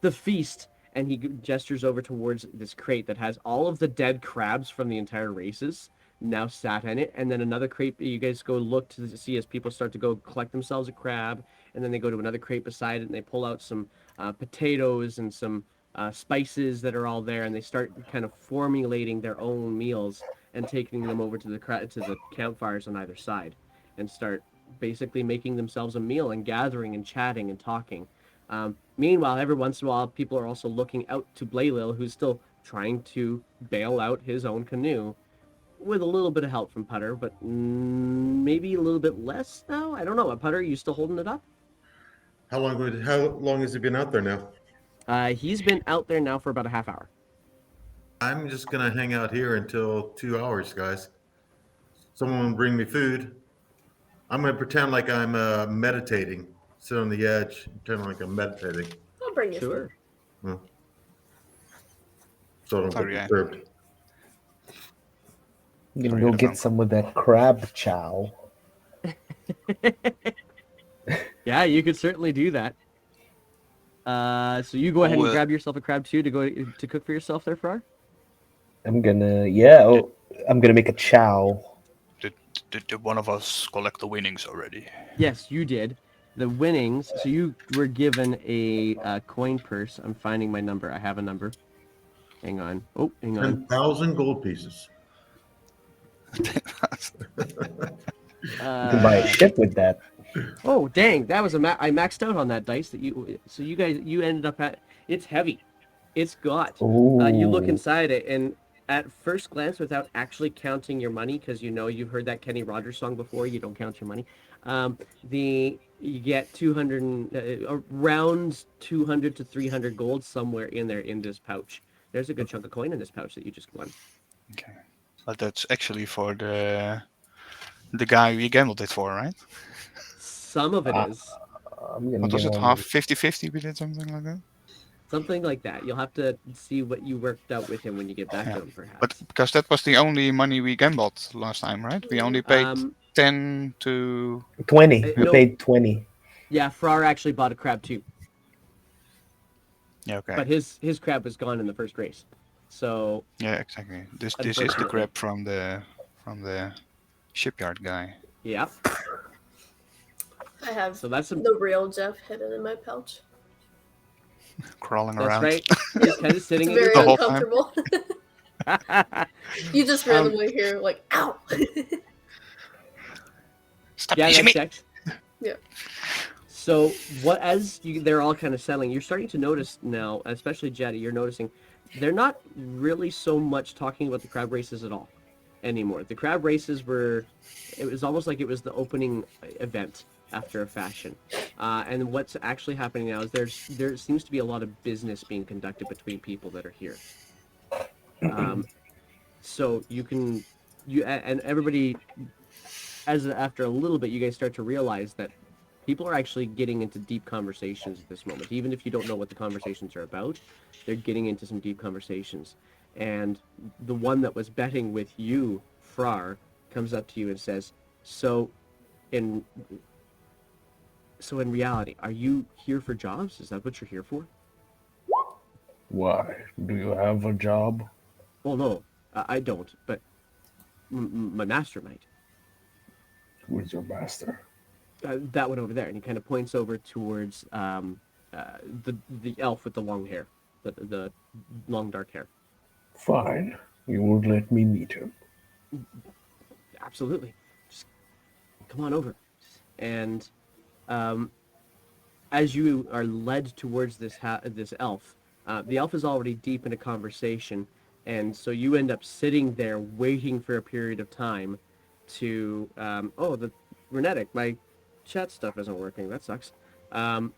the feast." And he gestures over towards this crate that has all of the dead crabs from the entire races now sat in it. And then another crate, you guys go look to see as people start to go collect themselves a crab. And then they go to another crate beside it and they pull out some potatoes and some spices that are all there. And they start kind of formulating their own meals and taking them over to the campfires on either side and start basically making themselves a meal and gathering and chatting and talking. Meanwhile, every once in a while, people are also looking out to Blaylil, who's still trying to bail out his own canoe with a little bit of help from Putter, but maybe a little bit less now? I don't know. Putter, are you still holding it up? How long has he been out there now? He's been out there now for about a half hour. I'm just going to hang out here until 2 hours, guys. Someone will bring me food. I'm going to pretend like I'm meditating. Sit on the edge, pretend like I'm meditating. I'll bring you Sure. Well, so I don't get disturbed. I'm gonna go get some of that crab chow. Yeah, you could certainly do that. So you go ahead and grab yourself a crab too to cook for yourself there, Farrar? I'm gonna make a chow. Did one of us collect the winnings already? Yes, you did. The winnings. So you were given a coin purse. I'm finding my number. I have a number. Hang on. Oh, hang on. 10,000 gold pieces. You can buy a ship with that. Oh, dang! That was I maxed out on that dice that you. So you guys, you ended up at. It's heavy. It's got. You look inside it, and at first glance, without actually counting your money, because you've heard that Kenny Rogers song before. You don't count your money. You get 200 around 200 to 300 gold somewhere in there in this pouch. There's a good chunk of coin in this pouch that you just won. Okay, but that's actually for the guy we gambled it for, right? Some of it is. I'm gonna What was give it? him- Half 50-50? We did something like that. Something like that. You'll have to see what you worked out with him when you get back Yeah. to him, But perhaps. because that was the only money we gambled last time, right? We only paid Um, 10 to 20. We no, paid 20. yeah, Frar actually bought a crab too, yeah, okay. but his crab was gone in the first race, so Yeah, exactly. This is the unfortunately, crab from the shipyard guy yeah. I have So that's some. the real Jeff hidden in my pouch. crawling That's around right. He's kind of It's sitting in your very the whole pouch. time. uncomfortable. You just randomly hear like, "Ow!" Stop Yeah, teasing that me! checks. Yeah. So they're all kind of settling, you're starting to notice now, especially Jetty, you're noticing they're not really so much talking about the crab races at all anymore. The crab races it was almost like it was the opening event after a fashion. And what's actually happening now is there seems to be a lot of business being conducted between people that are here. So and everybody, after a little bit, you guys start to realize that people are actually getting into deep conversations at this moment. Even if you don't know what the conversations are about, they're getting into some deep conversations. And the one that was betting with you, Frar, comes up to you and says, "So, in in reality, are you here for jobs? Is that what you're here for?" Why? Do you have a job? Well, no, I don't, but my master might. Who's your master? That one over there, and he kind of points over towards the elf with the long hair, the long dark hair. Fine. You won't let me meet him. Absolutely, just come on over. And as you are led towards this elf, the elf is already deep in a conversation, and so you end up sitting there waiting for a period of time to the Renetic, my chat stuff isn't working. That sucks. You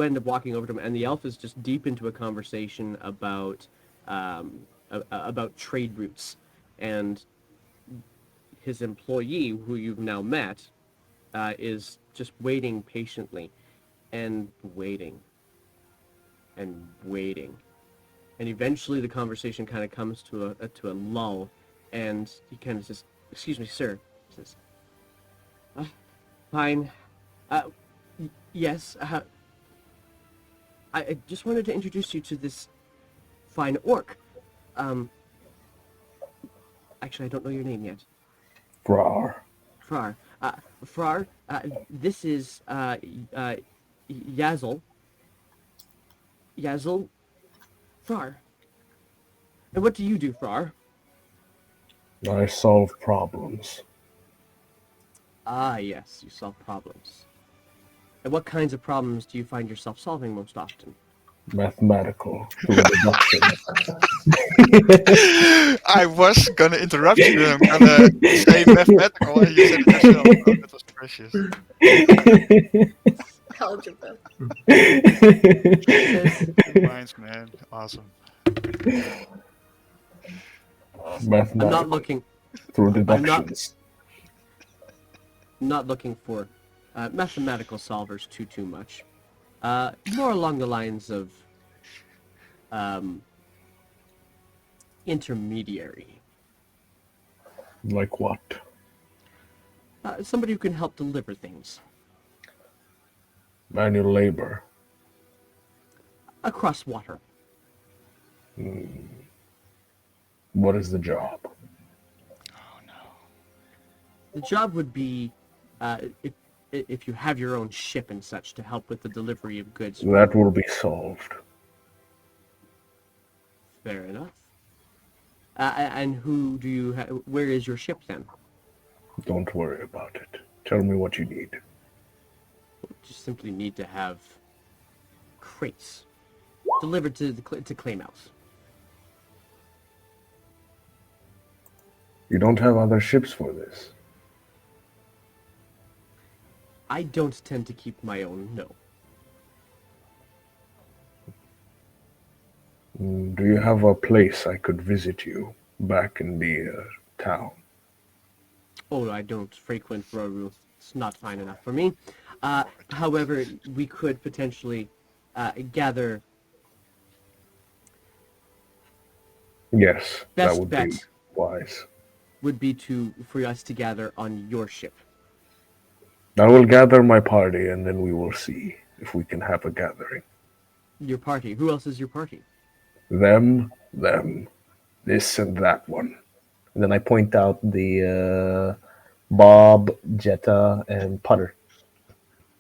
end up walking over to him, and the elf is just deep into a conversation about trade routes, and his employee, who you've now met, is just waiting patiently, and waiting, and waiting, and eventually the conversation kind of comes to a lull, and he kind of says, "Excuse me, sir." He says, "Fine. Yes. I just wanted to introduce you to this fine orc. Um, actually, I don't know your name yet. Frar. Frar. Frar, this is Yazel. Yazel Frar. And what do you do, Frar?" I solve problems. Ah, yes, you solve problems. And what kinds of problems do you find yourself solving most often? Mathematical. Through deduction. I was gonna interrupt you and I'm gonna say mathematical and you said it yourself. Oh, that was precious. Algebra. Two minds, man. Awesome. Mathematical. I'm not looking. Through I'm deductions. not looking for mathematical solvers too much. More along the lines of intermediary. Like what? Somebody who can help deliver things Manual labor. across water. What is the job? Oh no. The job would be, if you have your own ship and such, to help with the delivery of goods. That will be solved. Fair enough. And who do you? Where is your ship then? Don't worry about it. Tell me what you need. Just simply need to have crates delivered to Claymouth. You don't have other ships for this. I don't tend to keep my own. No. Do you have a place I could visit you back in the town? Oh, I don't frequent Roru. It's not fine enough for me. However, we could potentially gather. Yes, that Best would be bet wise. would be for us to gather on your ship. I will gather my party, and then we will see if we can have a gathering. Your party. Who else is your party? Them, this and that one. And then I point out the Bob, Jetta, and Putter.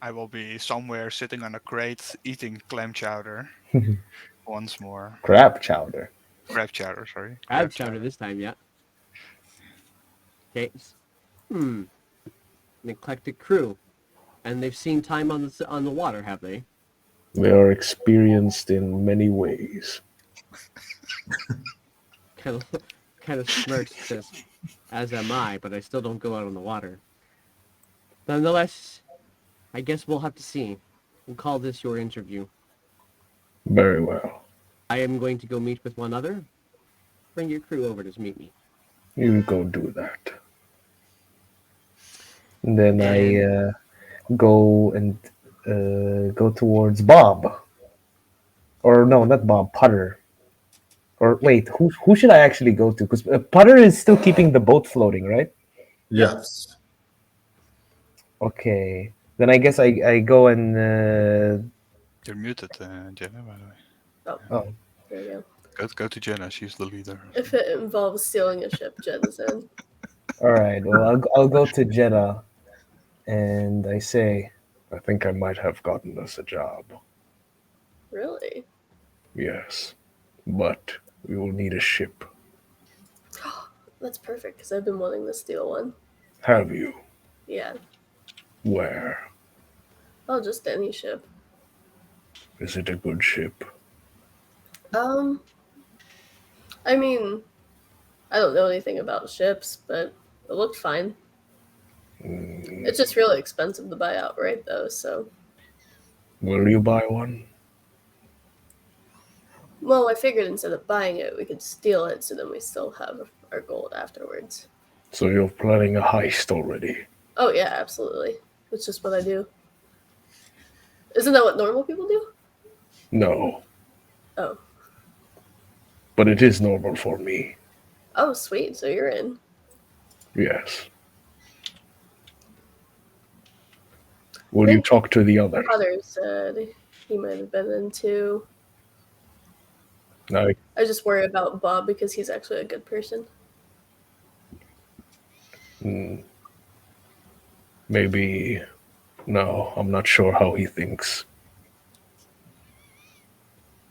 I will be somewhere sitting on a crate eating clam chowder. Once more. Crab chowder. Crab chowder, sorry. Crab chowder this time, yeah. Okay. An eclectic crew, and they've seen time on the water, have they? They are experienced in many ways. Kind of smirks, says, "As am I, but I still don't go out on the water." Nonetheless, I guess we'll have to see. We'll call this your interview. Very well. I am going to go meet with one other. Bring your crew over to meet me. You go do that. And then I go and go towards Bob. Or no, not Bob, Putter. Or wait, who should I actually go to? Because Putter is still keeping the boat floating, right? Yes. Okay. Then I guess I go and... You're muted, Jenna, by the way. Oh. There you Go to Jenna, she's the leader. If it involves stealing a ship, Jen's in. All right. Well, I'll go to Jenna, and I say, I think I might have gotten us a job. Really? Yes. But we will need a ship. That's perfect, because I've been wanting to steal one. Have you? Yeah. Where? Oh, just any ship. Is it a good ship? I mean, I don't know anything about ships, but it looked fine. It's just really expensive to buy outright, though, so... Will you buy one? Well, I figured instead of buying it, we could steal it, so then we still have our gold afterwards. So you're planning a heist already? Oh, yeah, absolutely. It's just what I do. Isn't that what normal people do? No. Oh. But it is normal for me. Oh, sweet. So you're in. Yes. Will you talk to the others? Others said he might have been in too. No. I just worry about Bob because he's actually a good person. Maybe. No, I'm not sure how he thinks.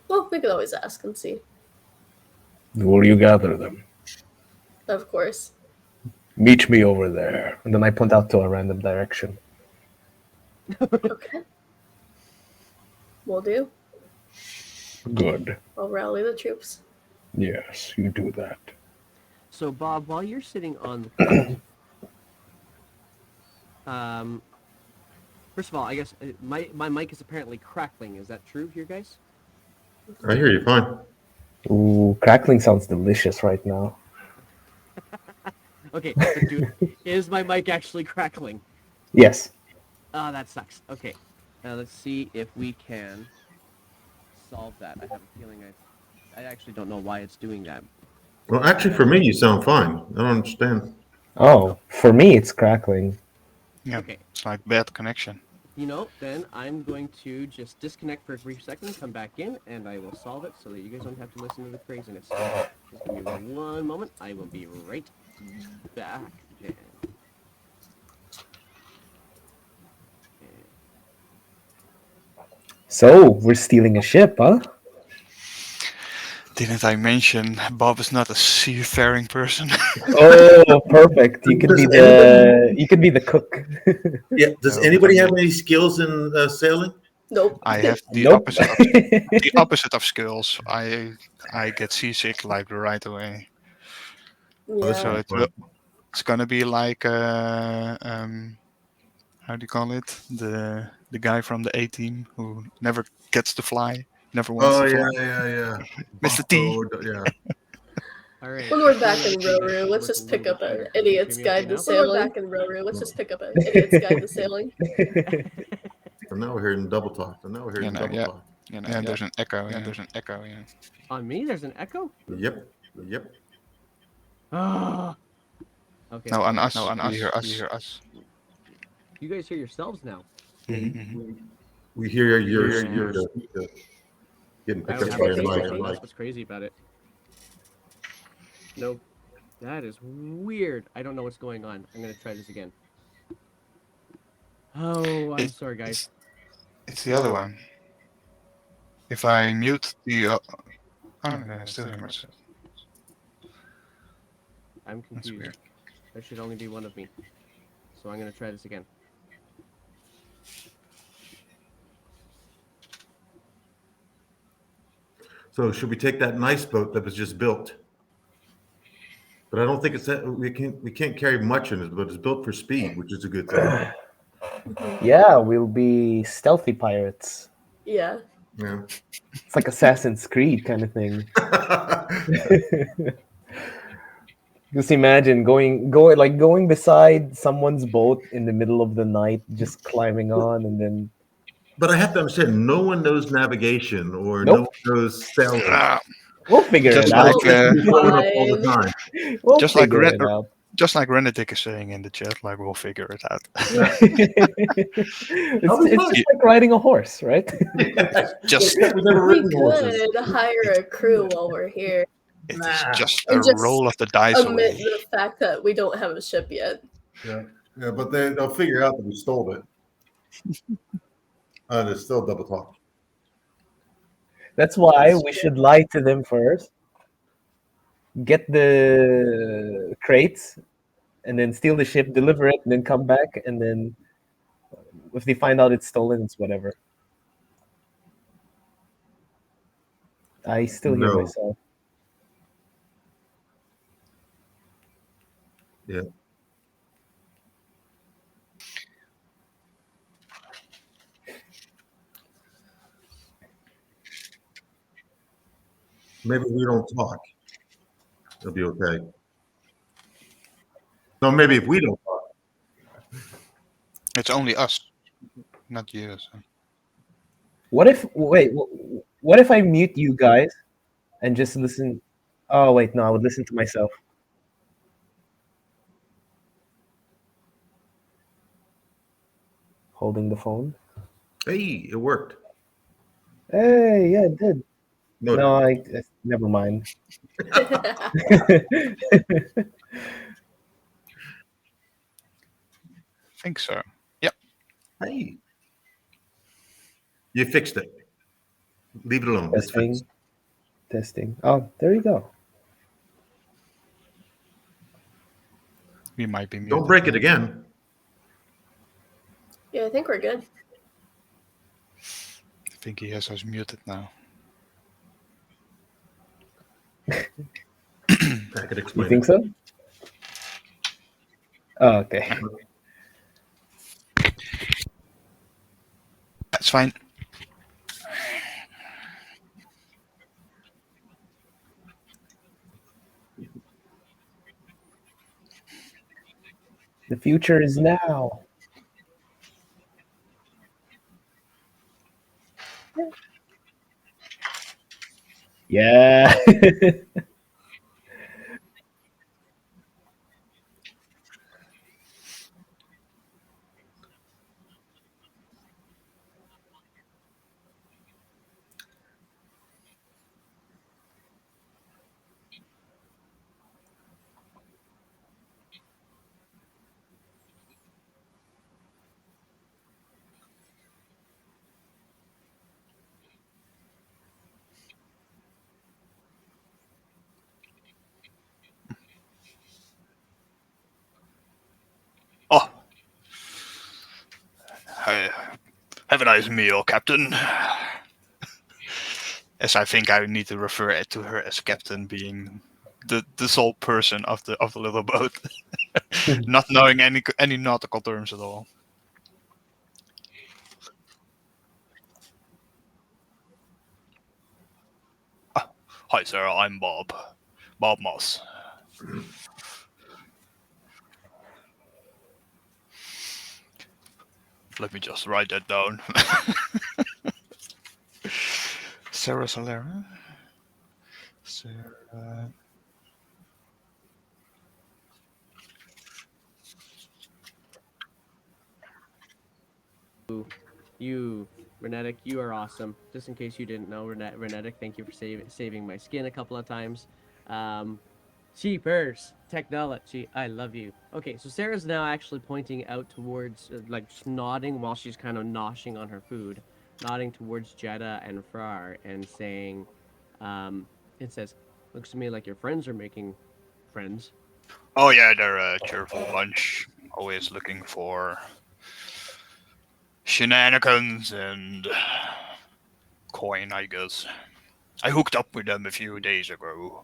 Well, we could always ask and see. Will you gather them? Of course. Meet me over there. and then I point out to a random direction. Okay. Will do. Good. I'll rally the troops. Yes, you do that. So, Bob, while you're sitting on the first of all, I guess my mic is apparently crackling. Is that true here, guys? I hear you fine. Ooh, crackling sounds delicious right now. Okay, but dude, is my mic actually crackling? Yes. Ah, that sucks. Okay, let's see if we can solve that. I have a feeling I actually don't know why it's doing that. Well, actually, for me, you sound fine. I don't understand. Oh, for me, it's crackling. Yeah, Okay. it's like bad connection. You know, then I'm going to just disconnect for a brief second, come back in, and I will solve it so that you guys don't have to listen to the craziness. Just give me one moment. I will be right back then. So, we're stealing a ship, huh? Didn't I mention Bob is not a seafaring person? Oh, perfect. You could be the cook. Yeah. Does anybody have any skills in sailing? Nope. I have the Nope. opposite of skills. I get seasick like right away. Yeah. So it's gonna be like how do you call it? The guy from the A team who never gets to fly, never wants Oh to fly. yeah. Mr. T. Yeah. All right. When we're back in Roro, let's just pick up an idiot's guide to sailing. When we're back in Roro, let's just pick up an idiot's guide to sailing. So now we're hearing double talk. So now we're hearing double talk. And there's an echo. And there's an echo. Yeah. On me, there's an echo? Yep. Yep. Ah. Okay, No, hold on on. us. No, on us. You hear us. You hear us. You guys hear yourselves now. We hear your Yeah. speaker getting I picked don't up have by a your Trippy, speaker mic. on. trippy. That's what's crazy about it. No, that is weird. I don't know what's going on. I'm gonna try this again. Oh, I'm sorry, guys. It's the other one. If I mute the. Oh, no, I still hear myself. I'm That's confused. weird. There should only be one of me. So I'm gonna try this again. So should we take that nice boat that was just built? But I don't think it's that we can't carry much in it, but it's built for speed, which is a good thing. Yeah, we'll be stealthy pirates. Yeah. Yeah. It's like Assassin's Creed kind of thing. Just imagine going beside someone's boat in the middle of the night, just climbing on, and then But I have to understand, no one knows navigation or no nope, one knows sailing. we'll figure Just it out. like We're blowing up all the time. We'll just like figure it out. just like Renedick is saying in the chat, like we'll figure it out. It's just like riding a horse, right? Just We've never We ridden horses. could hire a crew while we're here, it's just a And just roll of the dice omit away. the fact that we don't have a ship yet. Yeah, but they'll figure out that we stole it. And it's still double talk. That's why we should lie to them first, get the crates, and then steal the ship, deliver it, and then come back, and then if they find out it's stolen, it's whatever. I still hear No. myself. Yeah. Maybe we don't talk. It'll be okay. No, maybe if we don't talk. It's only us, not you. So. What if I mute you guys and just listen? Oh wait, no, I would listen to myself. Holding the phone. Hey, it worked. Hey, yeah, it did. No, No, never mind. I think so. Yep. hey. You fixed it. Leave it alone. It's Testing, fixed. testing. Oh, there you go. We might be muted. Don't break it again. Yeah, I think we're good. I think he has us muted now. I could You explain. think so? Oh, okay. That's fine. The future is now. Yeah. Oh, have a nice meal, Captain. As I think I need to refer it to her as Captain, being the sole person of the little boat, not knowing any nautical terms at all. Hi, sir. I'm Bob. Bob Moss. Let me just write that down. Sarah Solera. Sarah. You, Renetic, you are awesome. Just in case you didn't know, Renetic, thank you for saving my skin a couple of times. Um, Cheapers technology, I love you. Okay, so Sarah's now actually pointing out towards, like, just nodding while she's kind of noshing on her food, nodding towards Jeddah and Frar and saying, it says, "Looks to me like your friends are making friends." Oh yeah, they're a cheerful bunch. Always looking for shenanigans and coin, I guess. I hooked up with them a few days ago.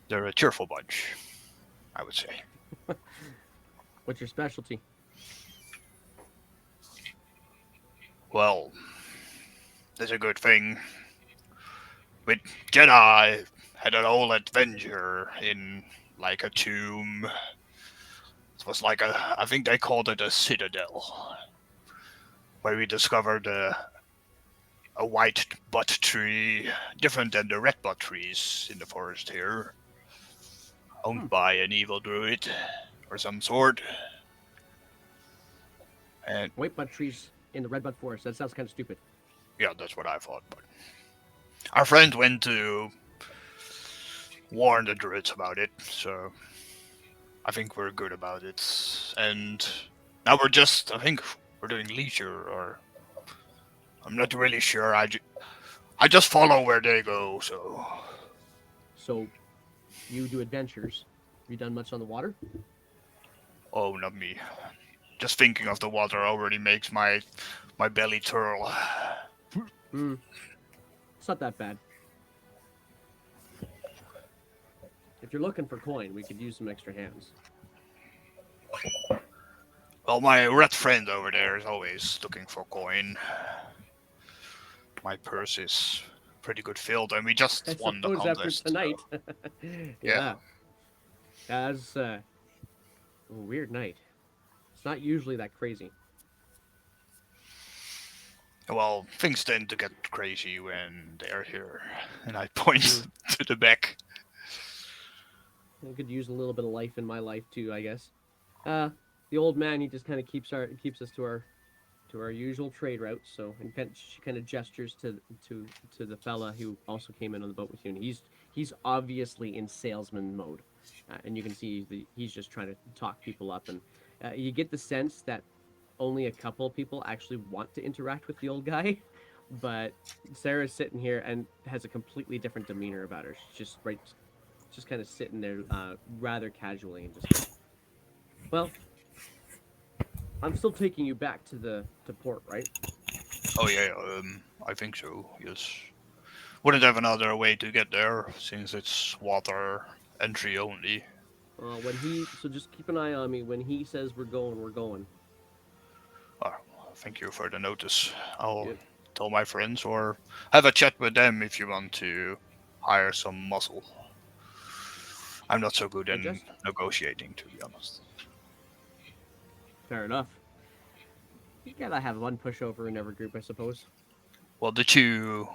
They're a cheerful bunch, I would say. What's your specialty? Well, that's a good thing. With Jedi, had an old adventure in like a tomb. It was like I think they called it a citadel, where we discovered a white butt tree, different than the red butt trees in the forest here, owned by an evil druid or some sort. And White bud trees in the red bud forest. That sounds kind of stupid. yeah, that's what I thought. But our friend went to warn the druids about it, so I think we're good about it. And now I think we're doing leisure, or I'm not really sure. I just follow where they go, so. So, you do adventures. Have you done much on the water? Oh, not me. Just thinking of the water already makes my belly twirl. Hmm. It's not that bad. If you're looking for coin, we could use some extra hands. Well, my red friend over there is always looking for coin. My purse is pretty good filled, and we just I won the suppose after contest. tonight. Yeah. That's a weird night. It's not usually that crazy. Well, things tend to get crazy when they're here, and I point to the back. I could use a little bit of life in my life too, I guess. The old man, he just kind of keeps us to our usual trade route. So, and she kind of gestures to the fella who also came in on the boat with you, and he's obviously in salesman mode, and you can see he's just trying to talk people up, and you get the sense that only a couple of people actually want to interact with the old guy, but Sarah's sitting here and has a completely different demeanor about her. She's just kind of sitting there, rather casually, and just, well, I'm still taking you back to port, right? Oh yeah, I think so. Yes. Wouldn't have another way to get there since it's water entry only. So just keep an eye on me. When he says we're going, we're going. Thank you for the notice. I'll Yep. tell my friends or have a chat with them if you want to hire some muscle. I'm not so good in negotiating, to be honest. Fair enough. You gotta have one pushover in every group, I suppose. Well, the two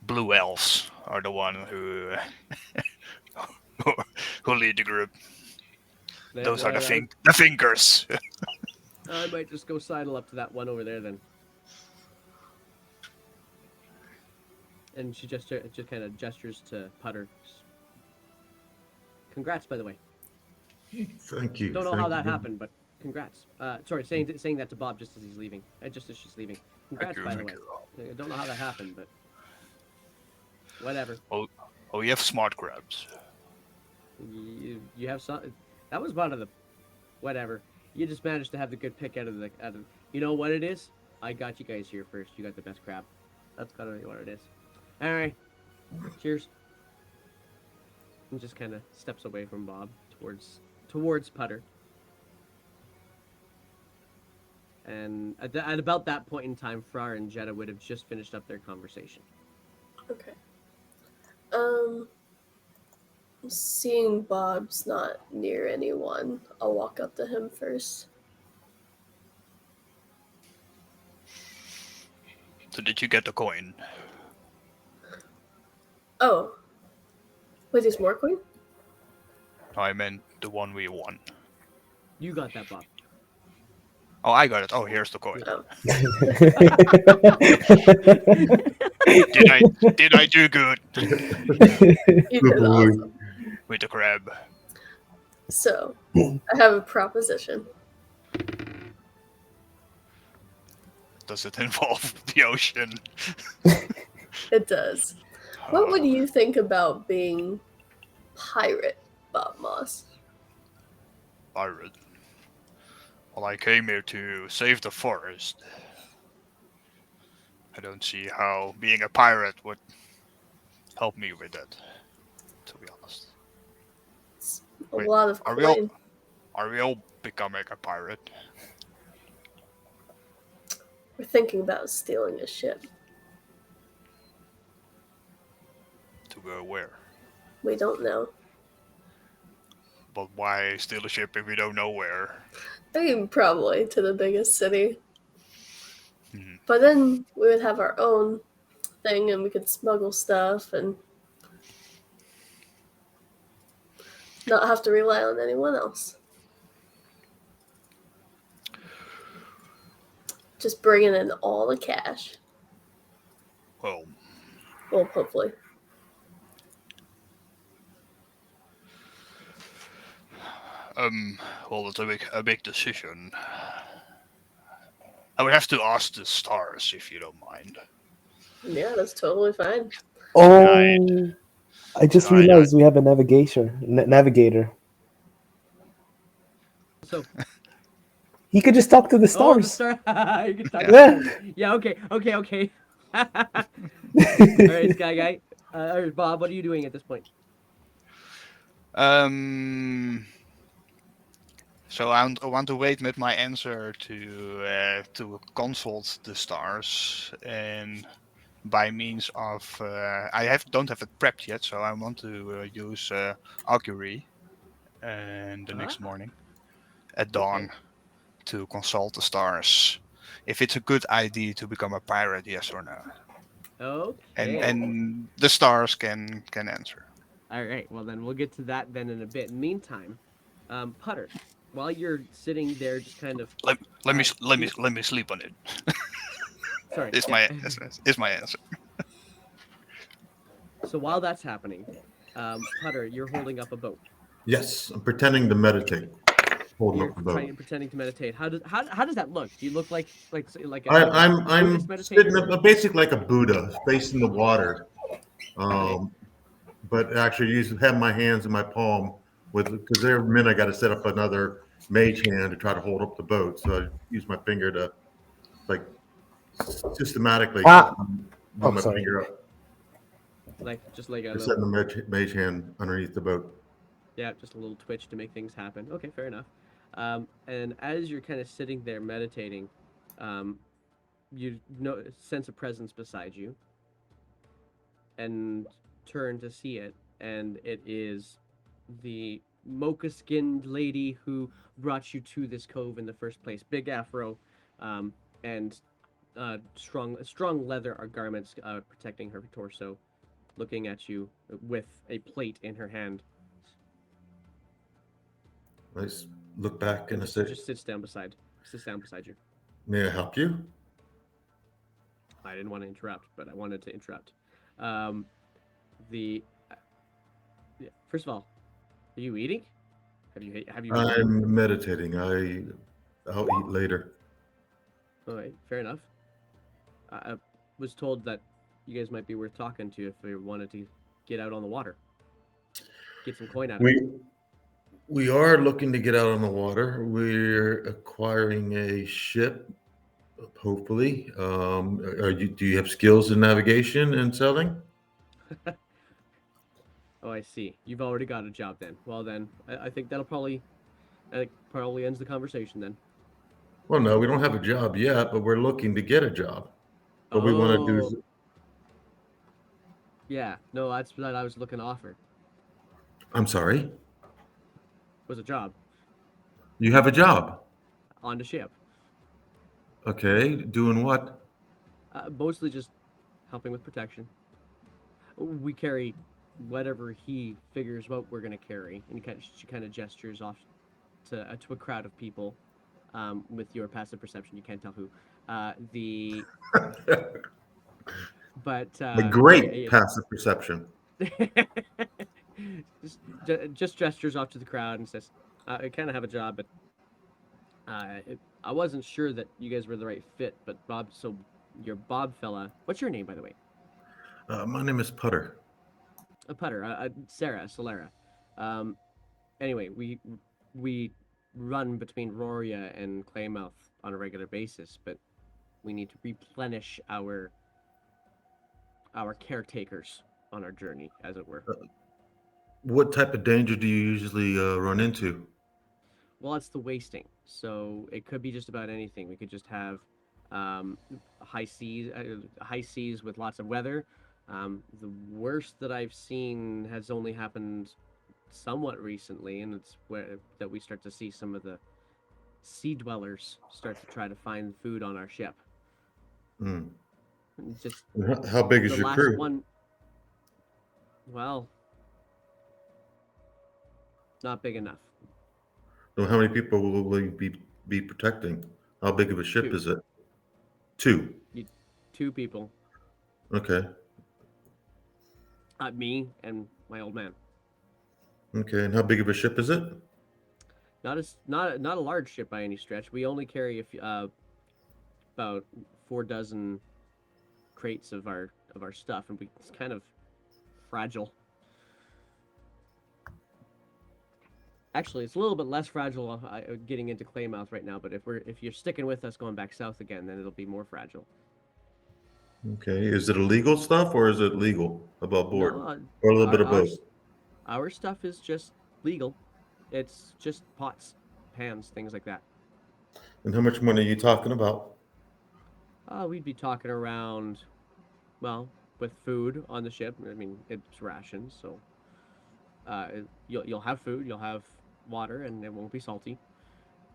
blue elves are the one who who lead the group. Those are the thinkers. I might just go sidle up to that one over there then. And she just kind of gestures to Putter. Congrats, by the way. Thank you. Don't know Thank how you. that happened, but congrats. Sorry, saying that to Bob just as he's leaving. Just as she's leaving. Congrats, by the way. I don't know how that happened, but whatever. Oh, you have smart grabs. You have some. That was one of the. Whatever. You just managed to have the good pick out of. You know what it is? I got you guys here first. You got the best crab. That's gotta be what it is. All right. Cheers. And just kind of steps away from Bob towards Putter. And at about that point in time, Frar and Jeddah would have just finished up their conversation. Okay. Seeing Bob's not near anyone, I'll walk up to him first. So did you get the coin? Oh. Wait, there's more coin? No, I meant the one we won. You got that, Bob. Oh, I got it. Oh, here's the coin. Oh. Did I do good You Good did boy. awesome. with the crab? So, I have a proposition. Does it involve the ocean? It does. What would you think about being pirate, Bob Moss? Pirate. Well, I came here to save the forest. I don't see how being a pirate would help me with that, to be honest. It's a Wait, lot of are we all- coin. Are we all becoming a pirate? We're thinking about stealing a ship. To go where? We don't know. But why steal a ship if we don't know where? I mean, probably to the biggest city. Hmm. But then we would have our own thing and we could smuggle stuff and not have to rely on anyone else. Just bringing in all the cash. Well, Well, hopefully. well, it's a big decision. I would have to ask the stars if you don't mind. Yeah, that's totally fine. Oh, I just Right, realized we have a navigator. So, He could just talk to the oh, the stars. star. You can talk Yeah. Yeah, okay. All right, Sky Guy. Or Bob, what are you doing at this point? So I want to wait with my answer to consult the stars, and by means of don't have it prepped yet, so I want to use augury, and the next morning at dawn to consult the stars, if it's a good idea to become a pirate, yes or no, Okay. and the stars can answer. All right. Well, then we'll get to that then in a bit. Meantime, Putter, while you're sitting there, just kind of Let me sleep on it. sorry. Is my answer. So while that's happening, Putter, you're holding up a boat. Yes, I'm pretending to meditate, holding You're up the boat. pretending to meditate. How does that look? Do you look like a I'm Buddhist sitting meditator? up, basically like a Buddha, facing the water. Okay. But actually, have my hands in my palm because every minute I got to set up another mage hand to try to hold up the boat. So I use my finger to like systematically move my sorry. finger up, Just like a to set little, the mage hand underneath the boat. yeah, just a little twitch to make things happen. Okay, fair enough. And as you're kind of sitting there meditating, you sense a presence beside you, and turn to see it, and it is the mocha-skinned lady who brought you to this cove in the first place. Big afro, and strong leather garments protecting her torso, looking at you with a plate in her hand. I look back and I say, Just sits down beside you. "May I help you?" I didn't want to interrupt, but I wanted to interrupt. First of all, are you eating? Have you? I'm meditating. I'll eat later. All right, fair enough. I was told that you guys might be worth talking to if you wanted to get out on the water, get some coin out of it. We are looking to get out on the water. We're acquiring a ship, hopefully. Do you have skills in navigation and sailing? Oh, I see. You've already got a job then. Well, then I think that'll probably ends the conversation then. Well, no, we don't have a job yet, but we're looking to get a job. What we want to do is, yeah, no, that's what I was looking to offer. I'm sorry, Was a job you have a job. on the ship. Okay, doing what? Mostly just helping with protection. We carry whatever he figures what we're gonna carry, and she kind of gestures off to a crowd of people. With your passive perception, you can't tell who. The but A yeah, great passive perception. just gestures off to the crowd and says, "I kind of have a job, but I wasn't sure that you guys were the right fit. But Bob, so you're Bob fella. What's your name, by the way? My name is Putter. A putter. Sarah Solera. Um, anyway, we run between Roria and Claymouth on a regular basis, but we need to replenish our caretakers on our journey, as it were. What type of danger do you usually run into? Well, it's the wasting, so it could be just about anything. We could just have um, high seas with lots of weather. The worst that I've seen has only happened somewhat recently, and it's where that we start to see some of the sea dwellers start to try to find food on our ship. Hmm. Just How big is the your last crew? one, well, not big enough. So how many people will you be protecting? How big of a ship Two, is it? Two. you, two people, Okay. me and my old man. Okay. And how big of a ship is it? Not a large ship by any stretch. We only carry about 4 dozen crates of our stuff, and it's kind of fragile. Actually, it's a little bit less fragile getting into Claymouth right now. But if you're sticking with us going back south again, then it'll be more fragile. Okay. Is it illegal stuff or is it legal above No, board? Or a little bit our of our both? s- our stuff is just legal. It's just pots, pans, things like that. And how much money are you talking about? We'd be talking around, well, with food on the ship. I mean, it's rations, so you'll have food, you'll have water, and it won't be salty.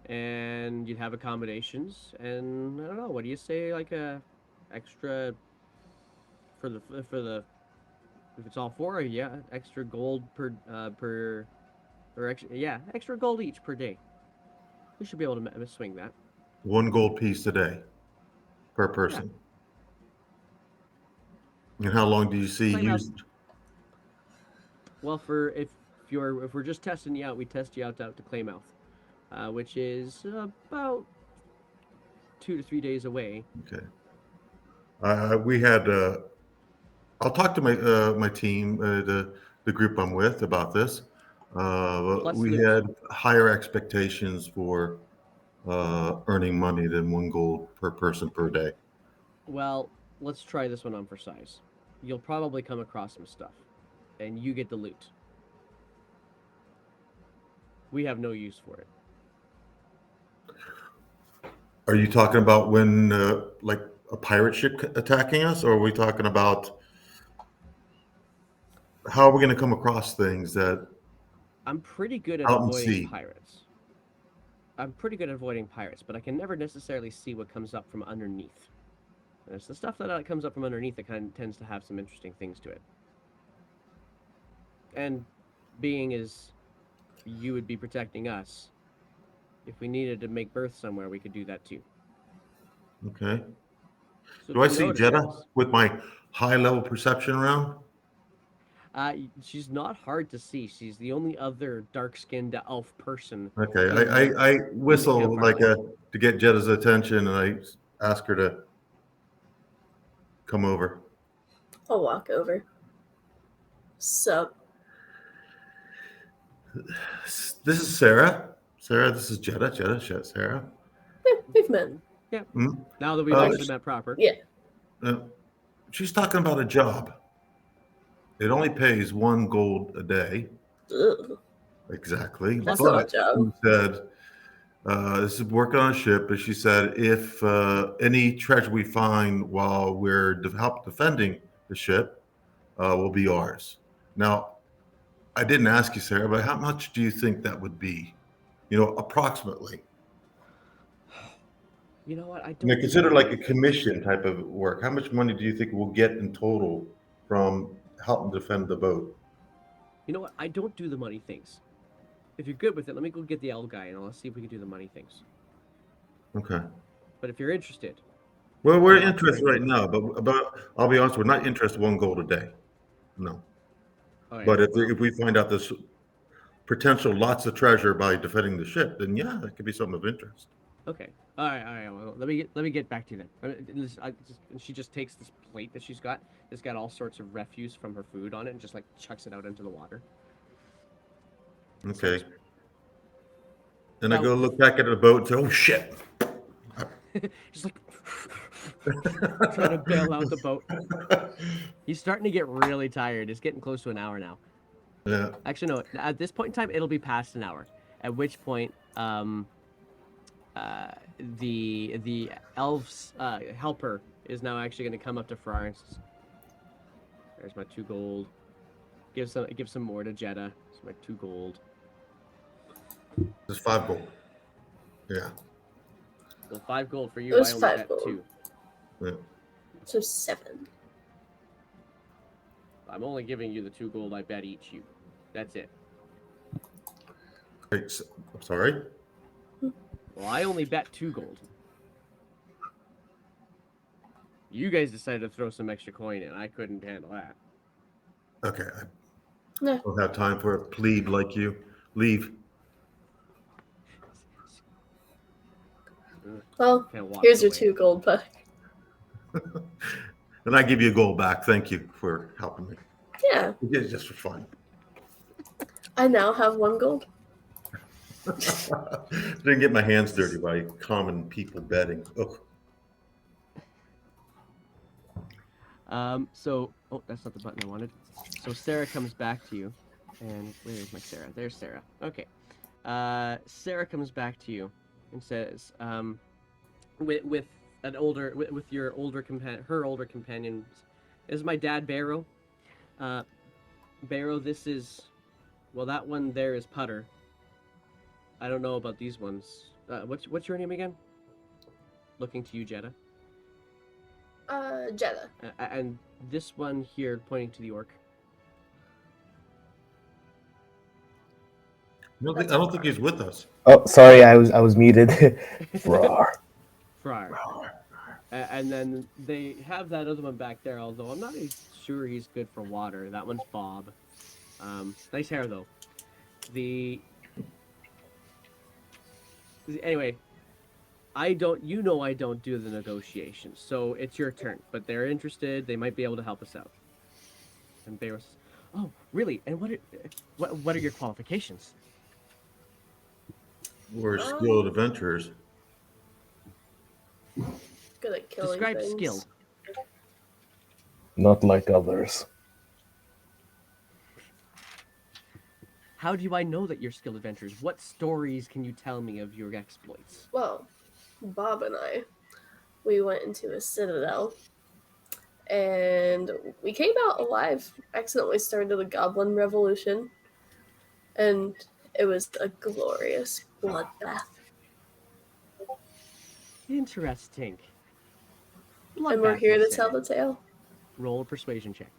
And you'd have accommodations, and I don't know. What do you say? Like a extra for the if it's all four, yeah, extra gold per or extra gold each per day. We should be able to swing that. 1 gold piece a day per Yeah, person. And how long do you see claim out. used? Well, for if we're just testing you out, we test you out to Claymouth, which is about 2 to 3 days away. Okay. We had. I'll talk to my team, the group I'm with, about this. Plus We loot. had higher expectations for earning money than 1 gold per person per day. Well, let's try this one on for size. You'll probably come across some stuff, and you get the loot. We have no use for it. Are you talking about when, like, a pirate ship attacking us, or are we talking about how are we going to come across things that I'm pretty good at out in avoiding sea? pirates. I'm pretty good at avoiding pirates, but I can never necessarily see what comes up from underneath. And it's the stuff that comes up from underneath that kind of tends to have some interesting things to it. And being as you would be protecting us, if we needed to make birth somewhere, we could do that too. Okay. So Do if I you see notice Jeddah us, with my high level perception around? she's not hard to see. She's the only other dark-skinned elf person Okay. in I in the whistle campfire like light. to get Jeddah's attention, and I ask her to come over. I'll walk over. Sup? This is Sarah. Sarah, this is Sarah. We've met. Yeah. Hmm? Now that we've Uh, actually met proper. Yeah. uh, she's talking about a job. It only pays 1 gold a day, Ugh. exactly. Plus That's not a But job. she said, this is working on a ship, but she said if any treasure we find while we're help defending the ship will be ours. Now, I didn't ask you, Sarah, but how much do you think that would be? Approximately. You know what? I I don't mean, consider do like a money. commission type of work. How much money do you think we'll get in total from helping defend the boat? You know what? I don't do the money things. If you're good with it, let me go get the L guy and I'll see if we can do the money things. Okay. But if you're interested, Well, I'll we're offer interested right anything. now, but I'll be honest, we're not interested in 1 gold a day. No. Oh yeah. But Well, if we find out this potential lots of treasure by defending the ship, then yeah, that could be something of interest. okay. All right. All right. Well, let me get back to you then. She just takes this plate that she's got. It's got all sorts of refuse from her food on it, and just like chucks it out into the water. Okay. Starts And I about go look back at the boat and say, "Oh shit!" just like trying to bail out the boat. He's starting to get really tired. It's getting close to an hour now. Yeah. Actually, no. At this point in time, it'll be past an hour. At which point, the elf's helper is now actually going to come up to Farrar and says, "There's my 2 gold. Give some more to Jeddah. It's my 2 gold. There's 5 gold. Yeah. Well, 5 gold for It you. I was only 5 bet gold. 2. Yeah. So 7. I'm only giving you the 2 gold I bet each you. That's it. Hey, I'm sorry. Well, I only bet 2 gold. You guys decided to throw some extra coin in. I couldn't handle that. Okay. I No. don't have time for a plebe like you. Leave. Well, Kind of walks here's your away. 2 gold back. And I give you a gold back. Thank you for helping me. Yeah. It's just for fun. I now have 1 gold. Didn't get my hands dirty by common people betting. Oh, So, oh, that's not the button I wanted. So Sarah comes back to you, and where is my Sarah? There's Sarah. Okay. Sarah comes back to you and says, with your older companion, her older companion, this is my dad, Barrow. Barrow, this is, well, that one there is Putter. I don't know about these ones. What's your name again? Looking to you, Jeddah. Jeddah. And this one here, pointing to the orc. I don't think he's with us. Oh, sorry, I was muted. Roar. Friar. And then they have that other one back there, although I'm not sure he's good for water. That one's Bob. Nice hair, though. Anyway, I don't do the negotiations, so it's your turn. But they're interested. They might be able to help us out. And Barrow says, "Oh, really? And what are your qualifications?" We're skilled adventurers. Good at killing Describe things. skill. Not like others. How do I know that you're skilled adventurers? What stories can you tell me of your exploits? Well, Bob and I, we went into a citadel, and we came out alive. Accidentally started the Goblin Revolution, and it was a glorious bloodbath. Interesting. And we're Bloodbath, here you to say. tell the tale. Roll a persuasion check.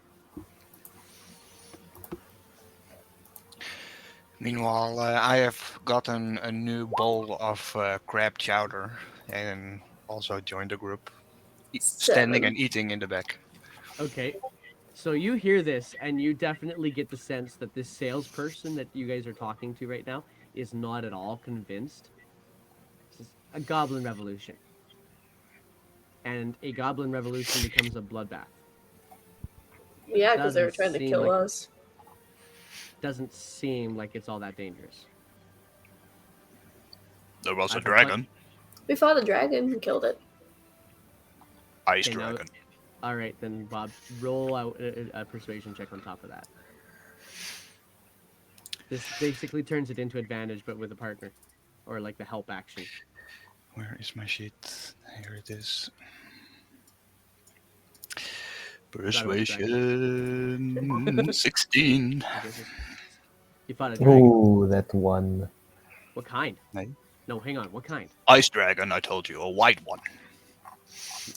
Meanwhile, I have gotten a new bowl of crab chowder and also joined the group, standing 7. and eating in the back. Okay. So you hear this, and you definitely get the sense that this salesperson that you guys are talking to right now is not at all convinced. This is a goblin revolution. And a goblin revolution becomes a bloodbath. Yeah, because they were Doesn't trying to seem kill like- us. Doesn't seem like it's all that dangerous. There was a I've reflect- dragon, We fought a dragon and killed it. ice Okay, now- dragon. All right, then Bob, roll out a persuasion check on top of that. This basically turns it into advantage, but with a partner, or like the help action. Where is my sheet? Here it is. Persuasion 16. You fought a dragon. Ooh, that one. What kind? No, hang on. What kind? Ice dragon, I told you, a white one.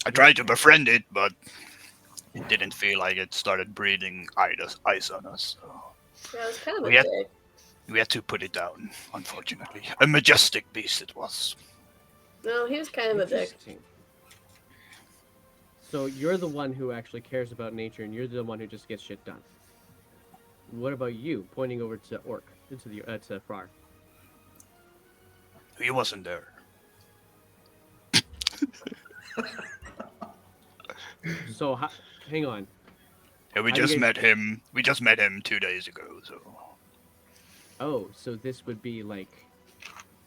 I tried to befriend it, but it didn't feel like it started breathing ice on us. So Yeah, it was kind of a we had dick. we had to put it down, unfortunately. A majestic beast it was. No, he was kind of a dick. Interesting. So you're the one who actually cares about nature, and you're the one who just gets shit done. What about you? Pointing over to Orc, to Frar. He wasn't there. So hang on. Yeah, we How do you just guys- met him. We just met him 2 days ago. So, Oh, so this would be like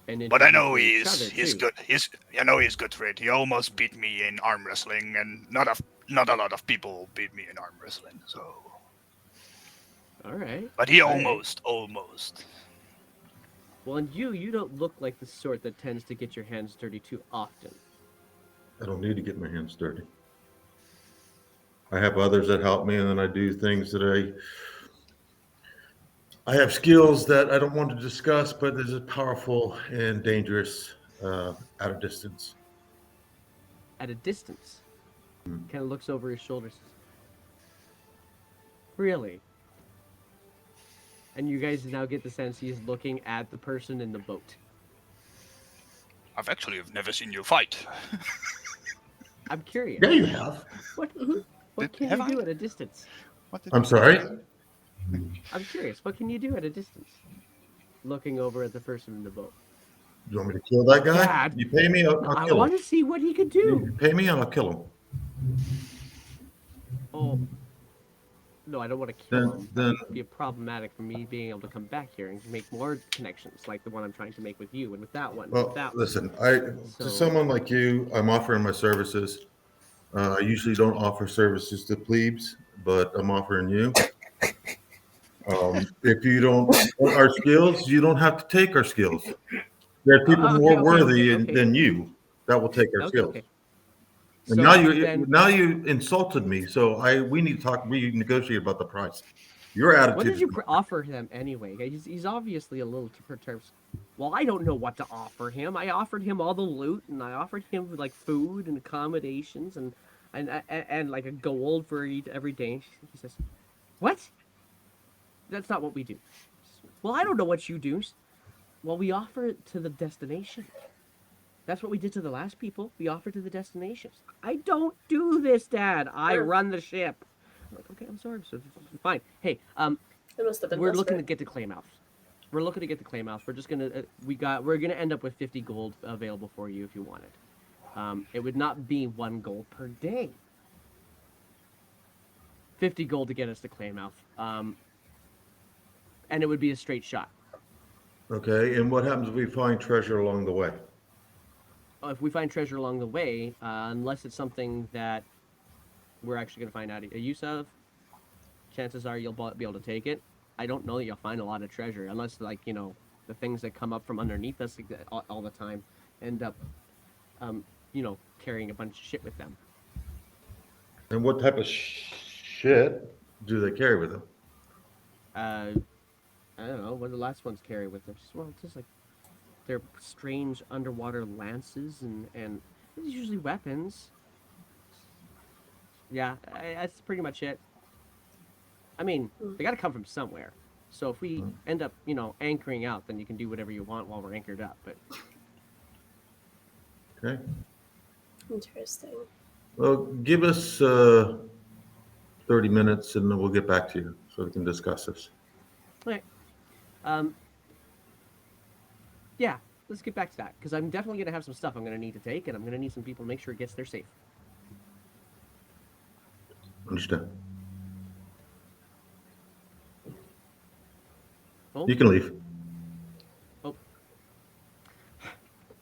an. but I know introduction to each he's other, too. good. I know he's good for it. He almost beat me in arm wrestling, and not a lot of people beat me in arm wrestling. So, All right. but he All right. almost. Well, and you don't look like the sort that tends to get your hands dirty too often. I don't need to get my hands dirty. I have others that help me, and then I do things that I have skills that I don't want to discuss, but this is powerful and dangerous at a distance. At a distance. Hmm. Kind of looks over his shoulders. Really? And you guys now get the sense he's looking at the person in the boat. I've actually never seen you fight. I'm curious. Yeah, you have. What can Have you do I? at a distance? What did I'm sorry. I'm curious. What can you do at a distance? Looking over at the person in the boat. You want me to kill that guy? Dad, You pay me, I'll I kill want him. to see what he could do. You pay me, and I'll kill him. Oh. No, I don't want to kill him. Then It'd be problematic for me being able to come back here and make more connections, like the one I'm trying to make with you and with that one. well, with that listen. So- To someone like you, I'm offering my services. I usually don't offer services to plebes, but I'm offering you. If you don't want our skills, you don't have to take our skills. There are people okay, more okay, worthy okay. than you that will take our one. skills. Okay. And So now then, you insulted me, so we need to talk. We negotiate about the price. Your attitude. what did is you offer him anyway? He's obviously a little perturbed. Well, I don't know what to offer him. I offered him all the loot, and I offered him like food and accommodations, and like a gold for every day. He says, "What? That's not what we do." Well, I don't know what you do. Well, we offer it to the destination. That's what we did to the last people. We offer to the destinations. I don't do this, Dad. I Sure. run the ship. I'm like, okay, I'm sorry. So fine. Hey, It must have been we're looking to desperate. get the Claymouth. We're looking to get the Claymouth. We're just gonna we're gonna end up with 50 gold available for you if you want it. It would not be 1 gold per day. 50 gold to get us to Claymouth. And it would be a straight shot. Okay, and what happens if we find treasure along the way? If we find treasure along the way, unless it's something that we're actually going to find out a use of, chances are you'll be able to take it. I don't know that you'll find a lot of treasure, unless, like, you know, the things that come up from underneath us all the time end up, you know, carrying a bunch of shit with them. And what type of shit do they carry with them? I don't know. What do the last ones carry with them? Well, just like they're strange underwater lances and it's usually weapons. Yeah, that's pretty much it. I mean, they got to come from somewhere. So if we end up, you know, anchoring out, then you can do whatever you want while we're anchored up. But Okay. Interesting. Well, give us 30 minutes, and then we'll get back to you so we can discuss this. okay, yeah, let's get back to that because I'm definitely gonna have some stuff I'm gonna need to take, and I'm gonna need some people to make sure it gets there safe. Understand? Oh, You can leave.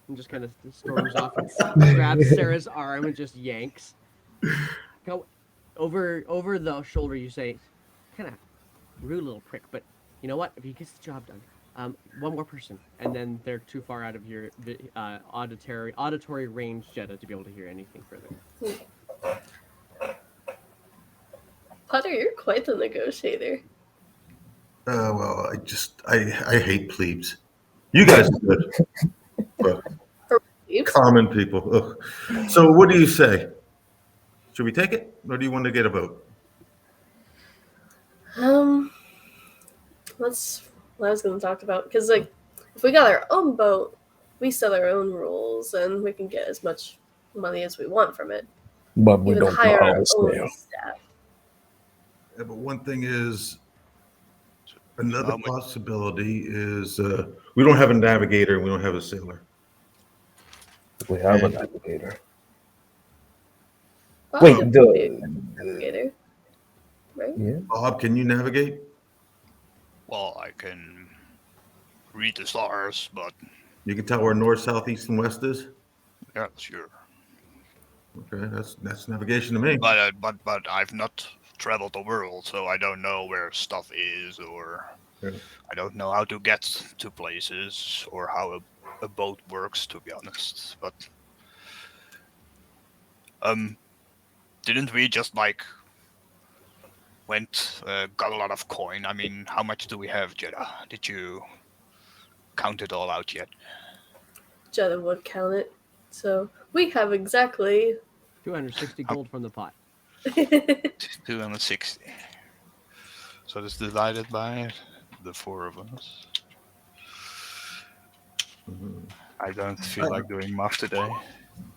and just kind of storms off and grabs Sarah's arm and just yanks. Go over the shoulder. You say, kind of rude little prick, but you know what? If he gets the job done, one more person, and then they're too far out of your auditory range, Jetta, to be able to hear anything further. Potter, you're quite the negotiator. Well, I hate plebes. You guys are good. But Leaves? common people. Ugh. So what do you say? Should we take it, or do you want to get a vote? That's what I was going to talk about. Because, like, if we got our own boat, we set our own rules, and we can get as much money as we want from it. But we Even don't hire know how our to own sail. staff. Yeah, but one thing is, another How much- possibility is we don't have a navigator and we don't have a sailor. We have a And- navigator. Bob Wait, could the- be a navigator, right? Yeah. Bob, can you navigate? Well, I can read the stars, but You can tell where north, south, east, and west is. yeah, sure. Okay, that's navigation to me. But I've not traveled the world, so I don't know where stuff is, or Yeah. I don't know how to get to places, or how a boat works. To be honest, but didn't we just like got a lot of coin? I mean, how much do we have, Jeddah? Did you count it all out yet? Jeddah would count it. So we have exactly 260 gold from the pot. 260. So it's divided by the four of us. I don't feel like doing math today.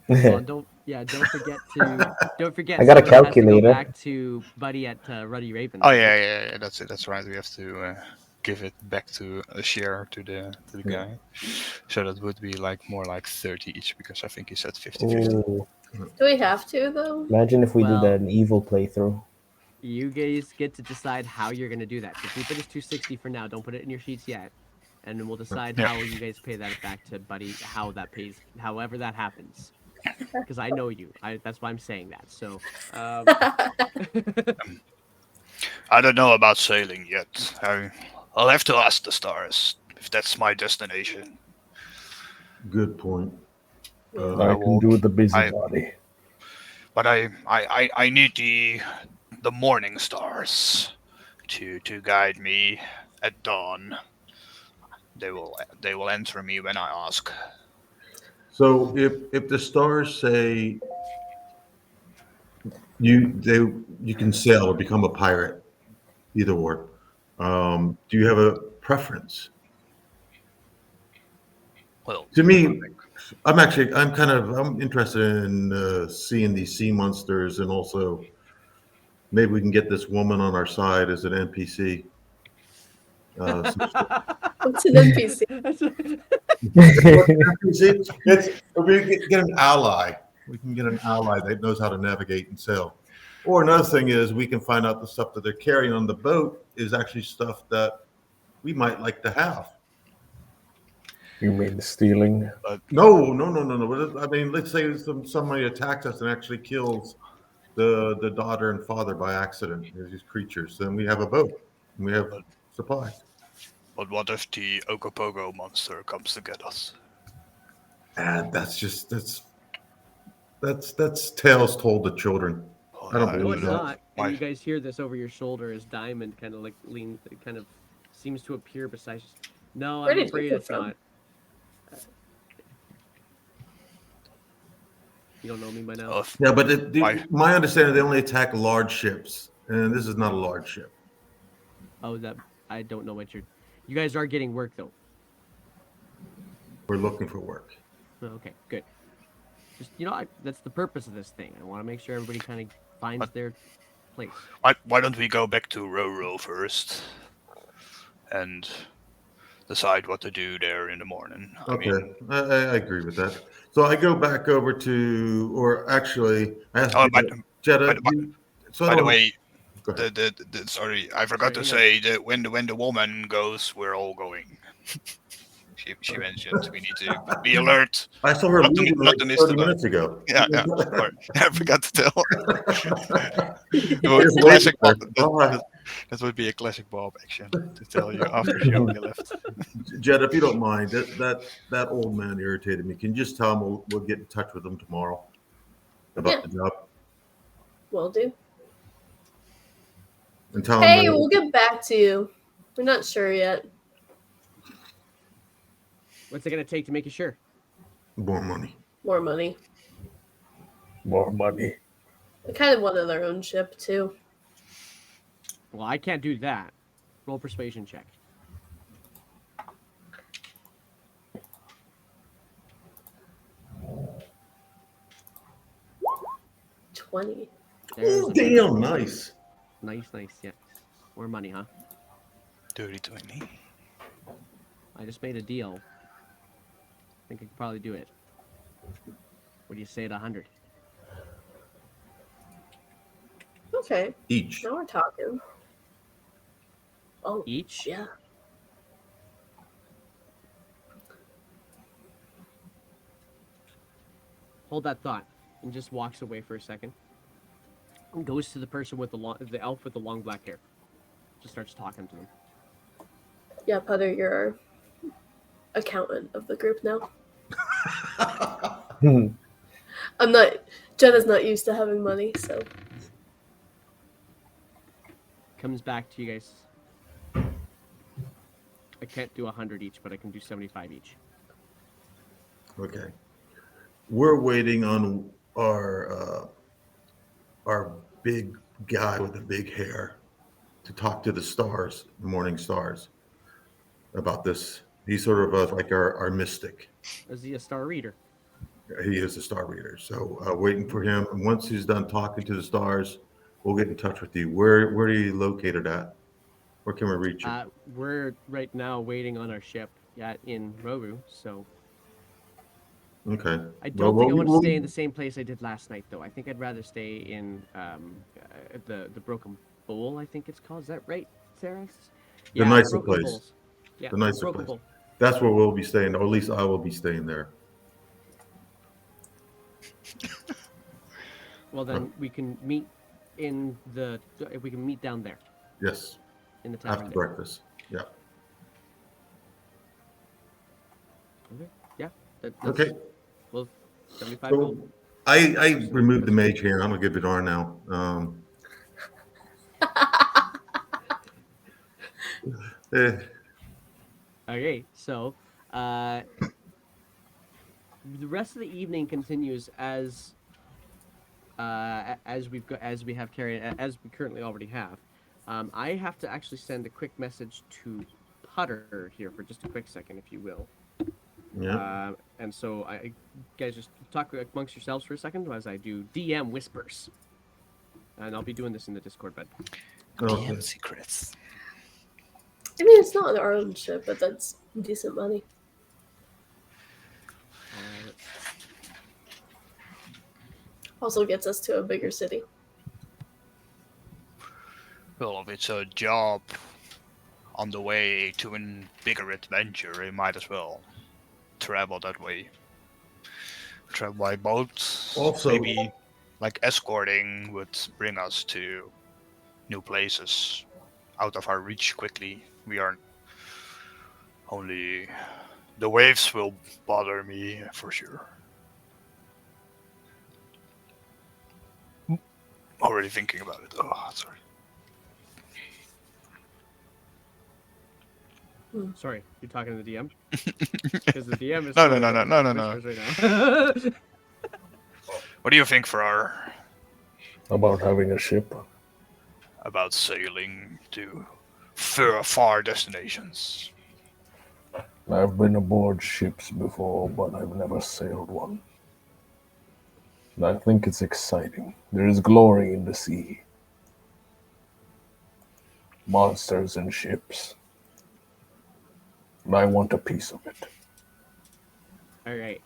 Well, don't forget to I got a someone has to go calculator. back to Buddy at Ruddy Raven. Oh yeah, that's it. That's right. We have to give it back to a share to the guy. So that would be like more like 30 each, because I think he said 50-50. Ooh, Do we have to though? imagine if we Well- did an evil playthrough. You guys get to decide how you're gonna do that. So keep it as 260 for now. Don't put it in your sheets yet, and then we'll decide Yeah. how you guys pay that back to Buddy. How that pays, however that happens. Because I know you. That's why I'm saying that. So. I don't know about sailing yet. I'll have to ask the stars if that's my destination. Good point. I can do the busybody. But I need the morning stars to guide me at dawn. They will answer me when I ask. So if the stars say you can sail or become a pirate, either or, do you have a preference? Well, To me, I'm interested in seeing these sea monsters, and also maybe we can get this woman on our side as an NPC. What's an NPC? We get an ally. We can get an ally that knows how to navigate and sail. Or another thing is we can find out the stuff that they're carrying on the boat is actually stuff that we might like to have. You mean stealing? No. I mean, let's say somebody attacks us and actually kills the daughter and father by accident. There's these creatures. Then we have a boat. And we have supplies. But what if the Ogopogo monster comes to get us? And that's tales told to children. I don't No, believe it's that. not. And you guys hear this over your shoulder as Diamond kind of like kind of seems to appear beside you. No, Where I'm did you afraid come it's from? not. You don't know me by now. Oh, Yeah, but Why? my understanding, they only attack large ships, and this is not a large ship. Oh, that I don't know what you're. You guys are getting work though. We're looking for work. Oh, okay, good. Just that's the purpose of this thing. I want to make sure everybody kind of finds What? their place. Why don't we go back to Roro first and decide what to do there in the morning? Okay, I agree with that. So I go back over to, or actually, I asked Oh, Jeddah. by the way, go ahead. sorry, I forgot to say that when the woman goes, we're all going. She mentioned we need to be alert. I saw her not to- leaving not like to miss 30 the- minutes ago. Yeah, sorry. I forgot to tell. It Just was wait classic there. Bob. That would be a classic Bob action to tell you after she already left. Jed, if you don't mind, that old man irritated me. Can you just tell him we'll get in touch with him tomorrow about Yeah. the job? Will do. And tell Hey, him we'll get back to you. We're not sure yet. What's it gonna take to make you sure? More money. More money. More money. They kind of wanted their own ship too. Well, I can't do that. Roll persuasion check. $20. There's Ooh, a damn, nice. nice, yeah. More money, huh? Dirty 20. I just made a deal. I think I could probably do it. What do you say at 100? Okay, Each. now we're talking. Oh, Each? yeah. Hold that thought. And just walks away for a second. And goes to the person with the elf with the long black hair. Just starts talking to them. Yeah, Putter, you're our accountant of the group now. I'm not. Jenna's not used to having money, so. Comes back to you guys. I can't do 100 each, but I can do 75 each. Okay. We're waiting on our big guy with the big hair to talk to the stars, the morning stars, about this. He's sort of like our mystic. Is he a star reader? He is a star reader. So waiting for him. And once he's done talking to the stars, we'll get in touch with you. Where are you located at? Where can we reach you? We're right now waiting on our ship in Robu, so Okay. I don't think I want to stay in the same place I did last night, though. I think I'd rather stay in the Broken Bowl, I think it's called. Is that right, Sarah? The nicer Broken place. Bowls. Yeah, The nicer Broken place. Bowl. That's where we'll be staying, or at least I will be staying there. Well, then we can meet we can meet down there Yes. in the tavern. After breakfast. Yeah. Okay. Yeah. That's, Okay. Well, 75 So gold. I removed the mage hand. I'm gonna give it R now. Eh, Okay, so the rest of the evening continues as we currently already have. I have to actually send a quick message to Putter here for just a quick second, if you will. yeah. And so you guys just talk amongst yourselves for a second as I do DM whispers, and I'll be doing this in the Discord bed. Okay. DM secrets. I mean, it's not our own ship, but that's decent money. Also gets us to a bigger city. Well, if it's a job on the way to a bigger adventure, you might as well travel that way. Travel by boat. Also- maybe like escorting would bring us to new places out of our reach quickly. We aren't only the waves will bother me for sure. Already thinking about it. Oh, sorry. Sorry, you're talking to the DM? Because the DM is No. whispers right now. What do you think, Farrar, About having a ship. about sailing to far destinations? I've been aboard ships before, but I've never sailed one. And I think it's exciting. There is glory in the sea. Monsters and ships. And I want a piece of it. All right.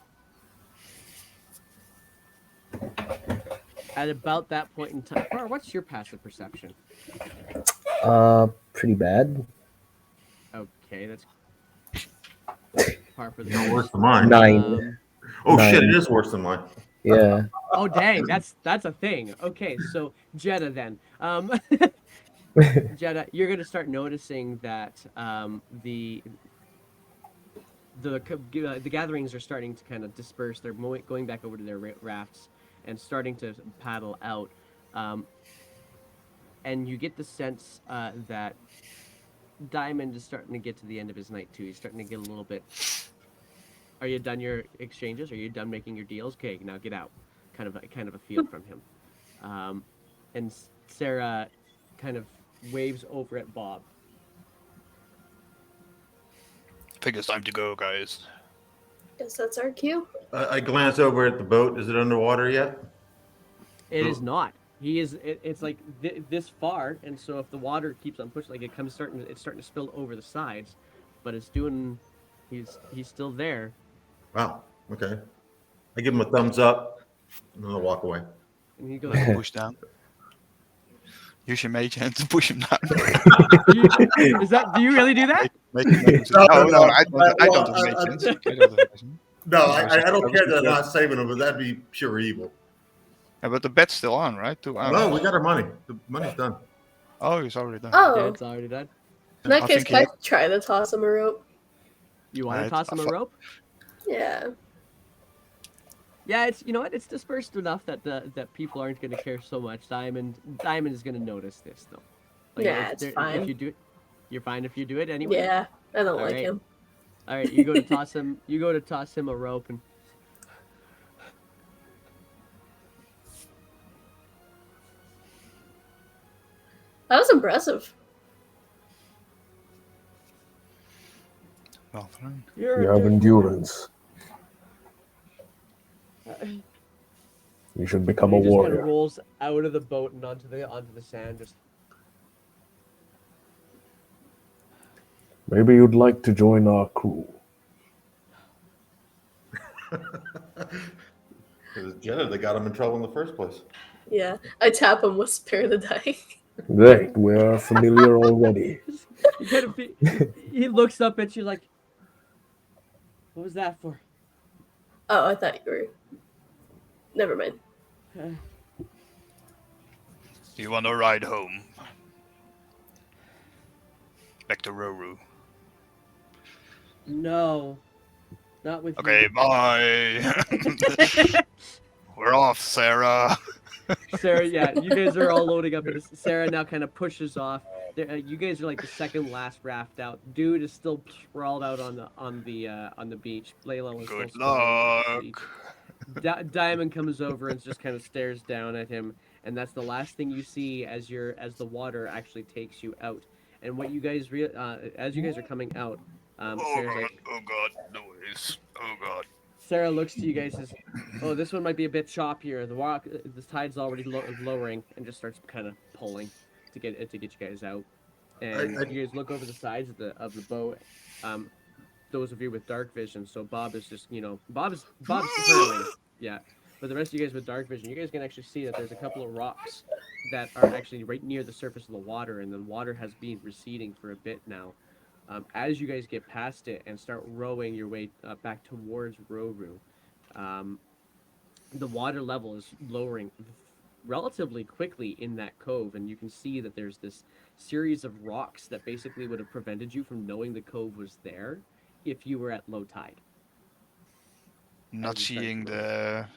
At about that point in time, Farrar, what's your passive perception? Pretty bad. Okay, that's par for the No course. worse than mine. 9. Oh 9. shit! It is worse than mine. Yeah. Oh dang, that's a thing. Okay, so Jeddah then. Jeddah, you're gonna start noticing that the gatherings are starting to kind of disperse. They're going back over to their rafts and starting to paddle out. And you get the sense that Diamond is starting to get to the end of his night too. He's starting to get a little bit. Are you done your exchanges? Are you done making your deals? Okay, now get out. Kind of a feel from him. And Sarah kind of waves over at Bob. I think it's time to go, guys. Guess that's our cue. I glance over at the boat. Is it underwater yet? It is not. He is. It's like this far, and so if the water keeps on pushing, like it's starting to spill over the sides, but it's doing. He's still there. Wow. Okay. I give him a thumbs up, and then I'll walk away. And he goes, Let him push down. Use your mage hand to push him down. Do you really do that? Make him no, I don't have mage hands. I don't have mage hands. No, I don't care that I'm not saving him, but that'd be pure evil. Yeah, but the bet's still on, right? 2 hours. No, we got our money. The money's done. Oh, it's already done. Oh, Yeah, it's already done. in that I case, think can I try to toss him a rope? You want to Right, toss him a rope? Yeah. Yeah, it's it's dispersed enough that that people aren't going to care so much. Diamond is going to notice this though. Like, Yeah, it's fine. If you do it, you're fine if you do it anyway. Yeah, I don't All like right. him. All right, you go to toss him. You go to toss him a rope, and That was impressive. Well done. You have endurance. You should become a he just kind of warrior. rolls out of the boat and onto the sand. Just Maybe you'd like to join our crew. It was Jenna that got him in trouble in the first place. Yeah, I tap him with Spare the Die. Great, we are familiar already. he kind of he looks up at you like, "What was that for?" Oh, I thought you were. Never mind. You want to ride home? Back to Roru. No, not with Okay, bye. We're off, Sarah. Sarah, yeah, you guys are all loading up. Sarah now kind of pushes off. You guys are like the second last raft out. Dude is still sprawled out on the beach. Layla is Good still sprawled out on the luck. beach. Diamond comes over and just kind of stares down at him, and that's the last thing you see as the water actually takes you out. And what you guys as you guys are coming out, Oh Sarah's god, like, oh god, noise. Oh god. Sarah looks to you guys and says, "Oh, this one might be a bit choppier. The tide's already lowering," and just starts kind of pulling to get you guys out. And you guys look over the sides of the boat. Those of you with dark vision, so Bob is just Bob's hurling, yeah. But the rest of you guys with dark vision, you guys can actually see that there's a couple of rocks that are actually right near the surface of the water, and the water has been receding for a bit now. As you guys get past it and start rowing your way back towards Roru, the water level is lowering relatively quickly in that cove, and you can see that there's this series of rocks that basically would have prevented you from knowing the cove was there if you were at low tide. Not seeing the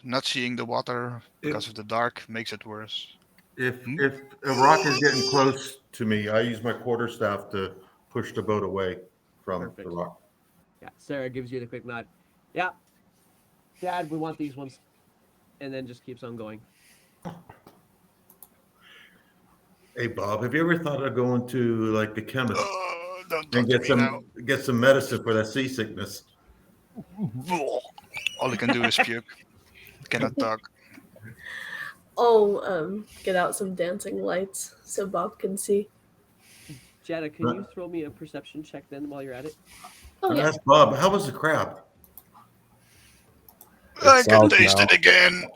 water because of the dark makes it worse. If a rock is getting close to me, I use my quarterstaff to push the boat away from Perfect. the rock. Yeah, Sarah gives you the quick nod. Yeah, Dad, we want these ones, and then just keeps on going. Hey Bob, have you ever thought of going to like the chemist Don't and talk to me now. get some medicine for that seasickness? All I can do is puke. Cannot talk. Oh, get out some dancing lights so Bob can see. Jetta, can you throw me a perception check then while you're at it? Oh yeah. Ask Bob, how was the crab? I It's can out taste now. it again.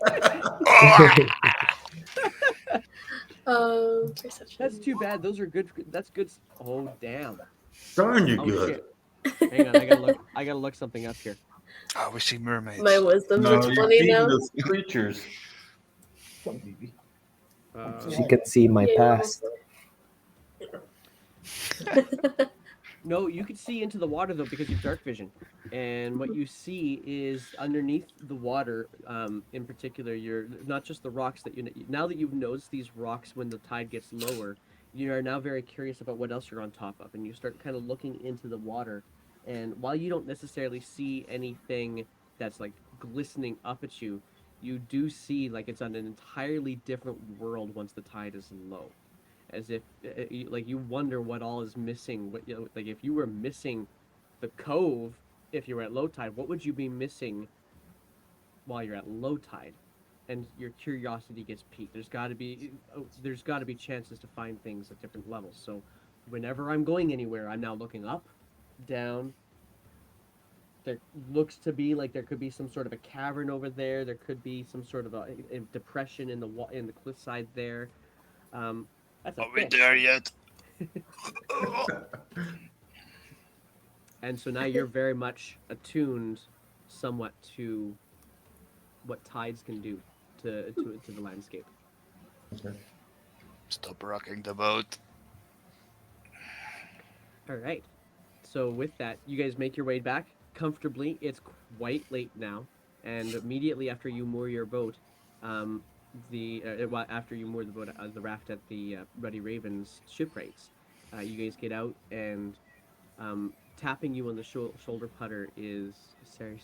Perception. That's too bad. Those are good. That's good. Oh damn. Darn you Oh good. shit. Hang on, I gotta look something up here. Oh, we see mermaids. My wisdom's No, at you're 20 feeding now. those creatures. She can see my Yeah. past. No, you can see into the water though because you have dark vision, and what you see is underneath the water. In particular, you're not just the rocks that now that you've noticed these rocks when the tide gets lower, you are now very curious about what else you're on top of, and you start kind of looking into the water, And while you don't necessarily see anything that's like glistening up at you, you do see like it's on an entirely different world once the tide is low. As if like you wonder what all is missing. What, you know, like if you were missing the cove, if you were at low tide, what would you be missing while you're at low tide? And your curiosity gets piqued. There's got to be chances to find things at different levels. So whenever I'm going anywhere, I'm now looking up, down. There looks to be like there could be some sort of a cavern over there. There could be some sort of a depression in the cliffside there. Um, that's a Are we fish. there yet? And so now you're very much attuned somewhat to what tides can do to the landscape. Okay. Stop rocking the boat. All right. So with that, you guys make your way back comfortably. It's quite late now, and immediately after you moor your boat, um, after you moor the boat, the raft at the Ruddy Raven's shipwrights, you guys get out and tapping you on the shoulder putter is sorry.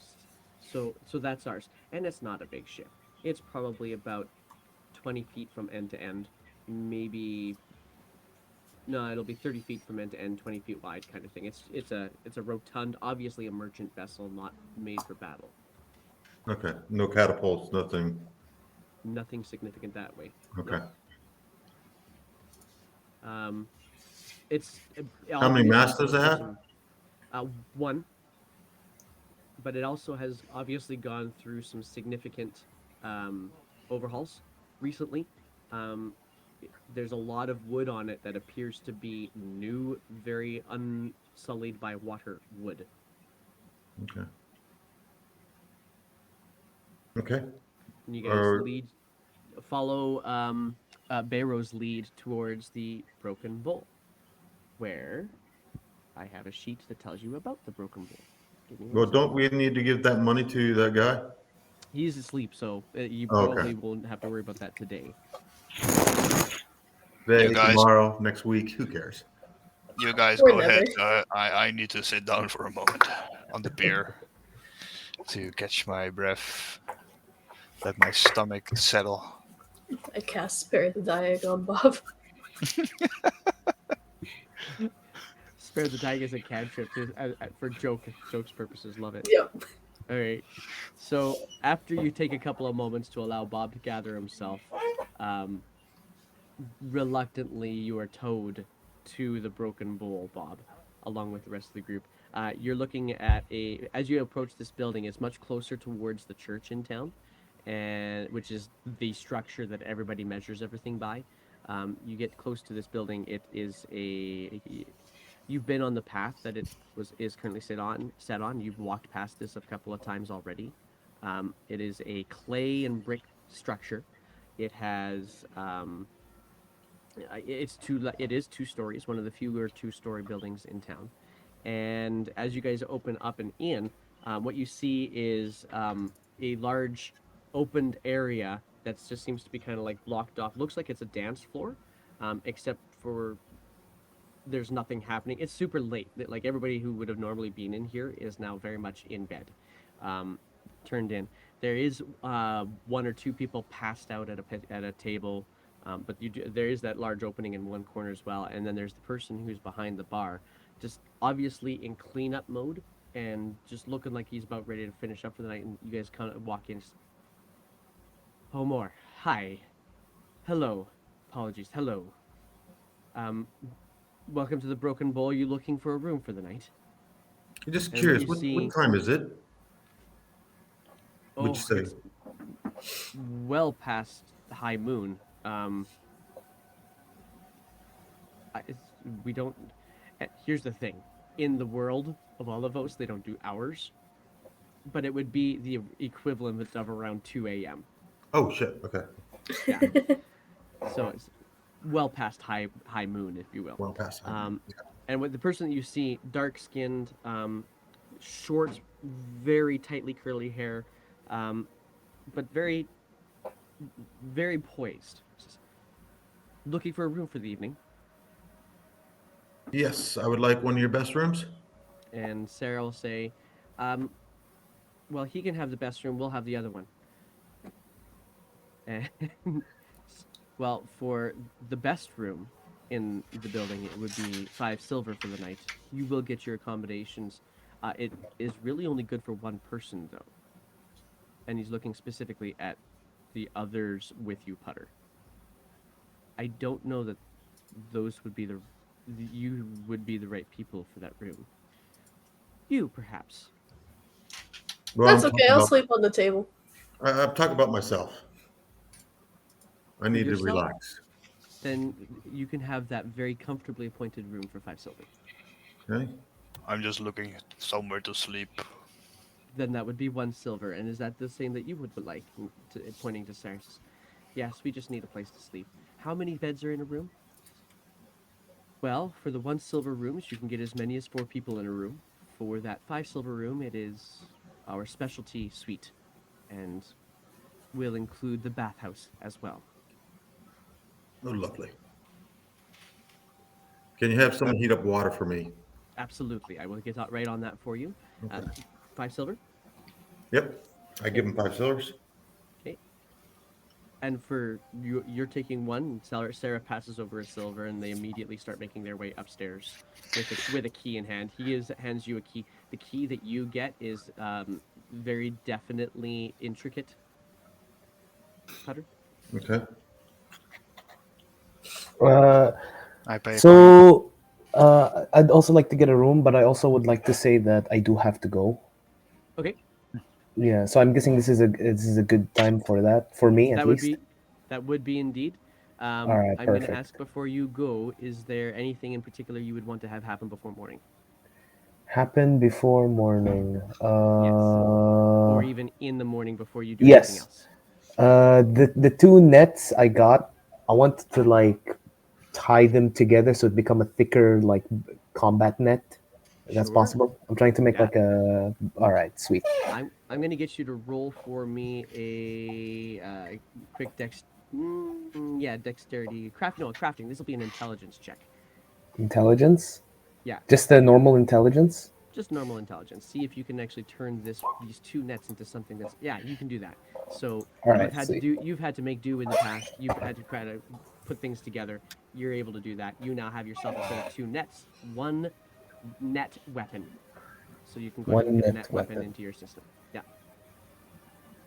So that's ours, and it's not a big ship. It's probably about 20 feet from end to end, maybe no, it'll be 30 feet from end to end, 20 feet wide, kind of thing. It's a rotund, obviously a merchant vessel, not made for battle. Okay. No catapults, nothing. Nothing significant that way. Okay. No. Um, it's How many obviously masts gone does it through have? some one, but it also has obviously gone through some significant um, overhauls recently. Um, there's a lot of wood on it that appears to be new, very unsullied by water wood. Okay. Okay. And you guys Or follow Barrow's lead towards the Broken Bull, where I have a sheet that tells you about the Broken Bull. Give me one well, second. don't we need to give that money to that guy? He's asleep, so you Oh, okay. probably won't have to worry about that today. You Today, guys, tomorrow, next week. Who cares? you guys Or go never. ahead. I need to sit down for a moment on the pier to catch my breath, let my stomach settle. I cast Spare the Dying on Bob. Spare the Dying is a cantrip for jokes purposes. Love it. Yep. All right. So after you take a couple of moments to allow Bob to gather himself, um, reluctantly you are towed to the Broken Bull, Bob, along with the rest of the group. You're looking at as you approach this building, it's much closer towards the church in town, and which is the structure that everybody measures everything by. You get close to this building. It is you've been on the path that it is currently set on. You've walked past this a couple of times already. It is a clay and brick structure. It has it is 2 stories, one of the fewer 2-story buildings in town. And as you guys open up and in, what you see is a large opened area that just seems to be kind of like blocked off. Looks like it's a dance floor, except for there's nothing happening. It's super late. Like everybody who would have normally been in here is now very much in bed, um, turned in. There is one or two people passed out at a table, but there is that large opening in one corner as well. And then there's the person who's behind the bar, just obviously in cleanup mode and just looking like he's about ready to finish up for the night. And you guys kind of walk in. Oh, more. Hi. Hello. Apologies. Hello. Um, Welcome to the Broken Bowl. You looking for a room for the night? I'm just And what curious. you What see, time is it? Would you oh, say? it's well past high moon. We don't. Here's the thing: in the world of Olivos, they don't do hours, but it would be the equivalent of around 2 a.m. Oh shit. Okay. Yeah, so it's well past high moon, if you will. Well past time. Um, and with the person that you see, dark skinned, short, very tightly curly hair, um, but very, very poised. Looking for a room for the evening. Yes, I would like one of your best rooms. and Sarah will say, um, "Well, he can have the best room. We'll have the other one." And well, for the best room in the building, it would be 5 silver for the night. You will get your accommodations. It is really only good for one person though, and he's looking specifically at the others with you, Putter. I don't know that those would be you would be the right people for that room. You perhaps. Well, That's okay. I'll sleep on the table. I'm talking about myself. I need to yourself? relax. Then you can have that very comfortably appointed room for 5 silver. Okay. I'm just looking somewhere to sleep. Then that would be 1 silver. And is that the same that you would like? Pointing to Cyrus. Yes, we just need a place to sleep. How many beds are in a room? Well, for the 1 silver rooms, you can get as many as 4 people in a room. For that 5 silver room, it is our specialty suite, and will include the bathhouse as well. Oh, lovely. Can you have someone heat up water for me? Absolutely, I will get right on that for you. Okay. 5 silver. Yep. I give him 5 silvers. Okay. And for you, you're taking one. Sarah passes over a silver, and they immediately start making their way upstairs with a key in hand. Hands you a key. The key that you get is very definitely intricate. Putter. Okay. Uh, I pay for so I'd also like to get a room, but I also would like to say that I do have to go. Okay, Yeah, so I'm guessing this is a good time for that for me at that would least. be that would be indeed. All right, I'm going to perfect. ask before you go: is there anything in particular you would want to have happen before morning? Happen before morning. Yes, or even in the morning before you do anything Yes. else. The two nets I got, I want to like tie them together so it become a thicker like combat net. That's Sure. possible. I'm trying to make Yeah. like a. All right, sweet. I'm gonna get you to roll for me a quick dexterity crafting. This will be an intelligence check. Intelligence. Yeah, Just a normal intelligence. just normal intelligence. See if you can actually turn these two nets into something that's you can do that. So All right, sweet. you've had to make do in the past. You've had to try to put things together. You're able to do that. You now have yourself instead of 2 nets, 1 net weapon. So you can go ahead and One get a net net weapon weapon. into your system. Yeah.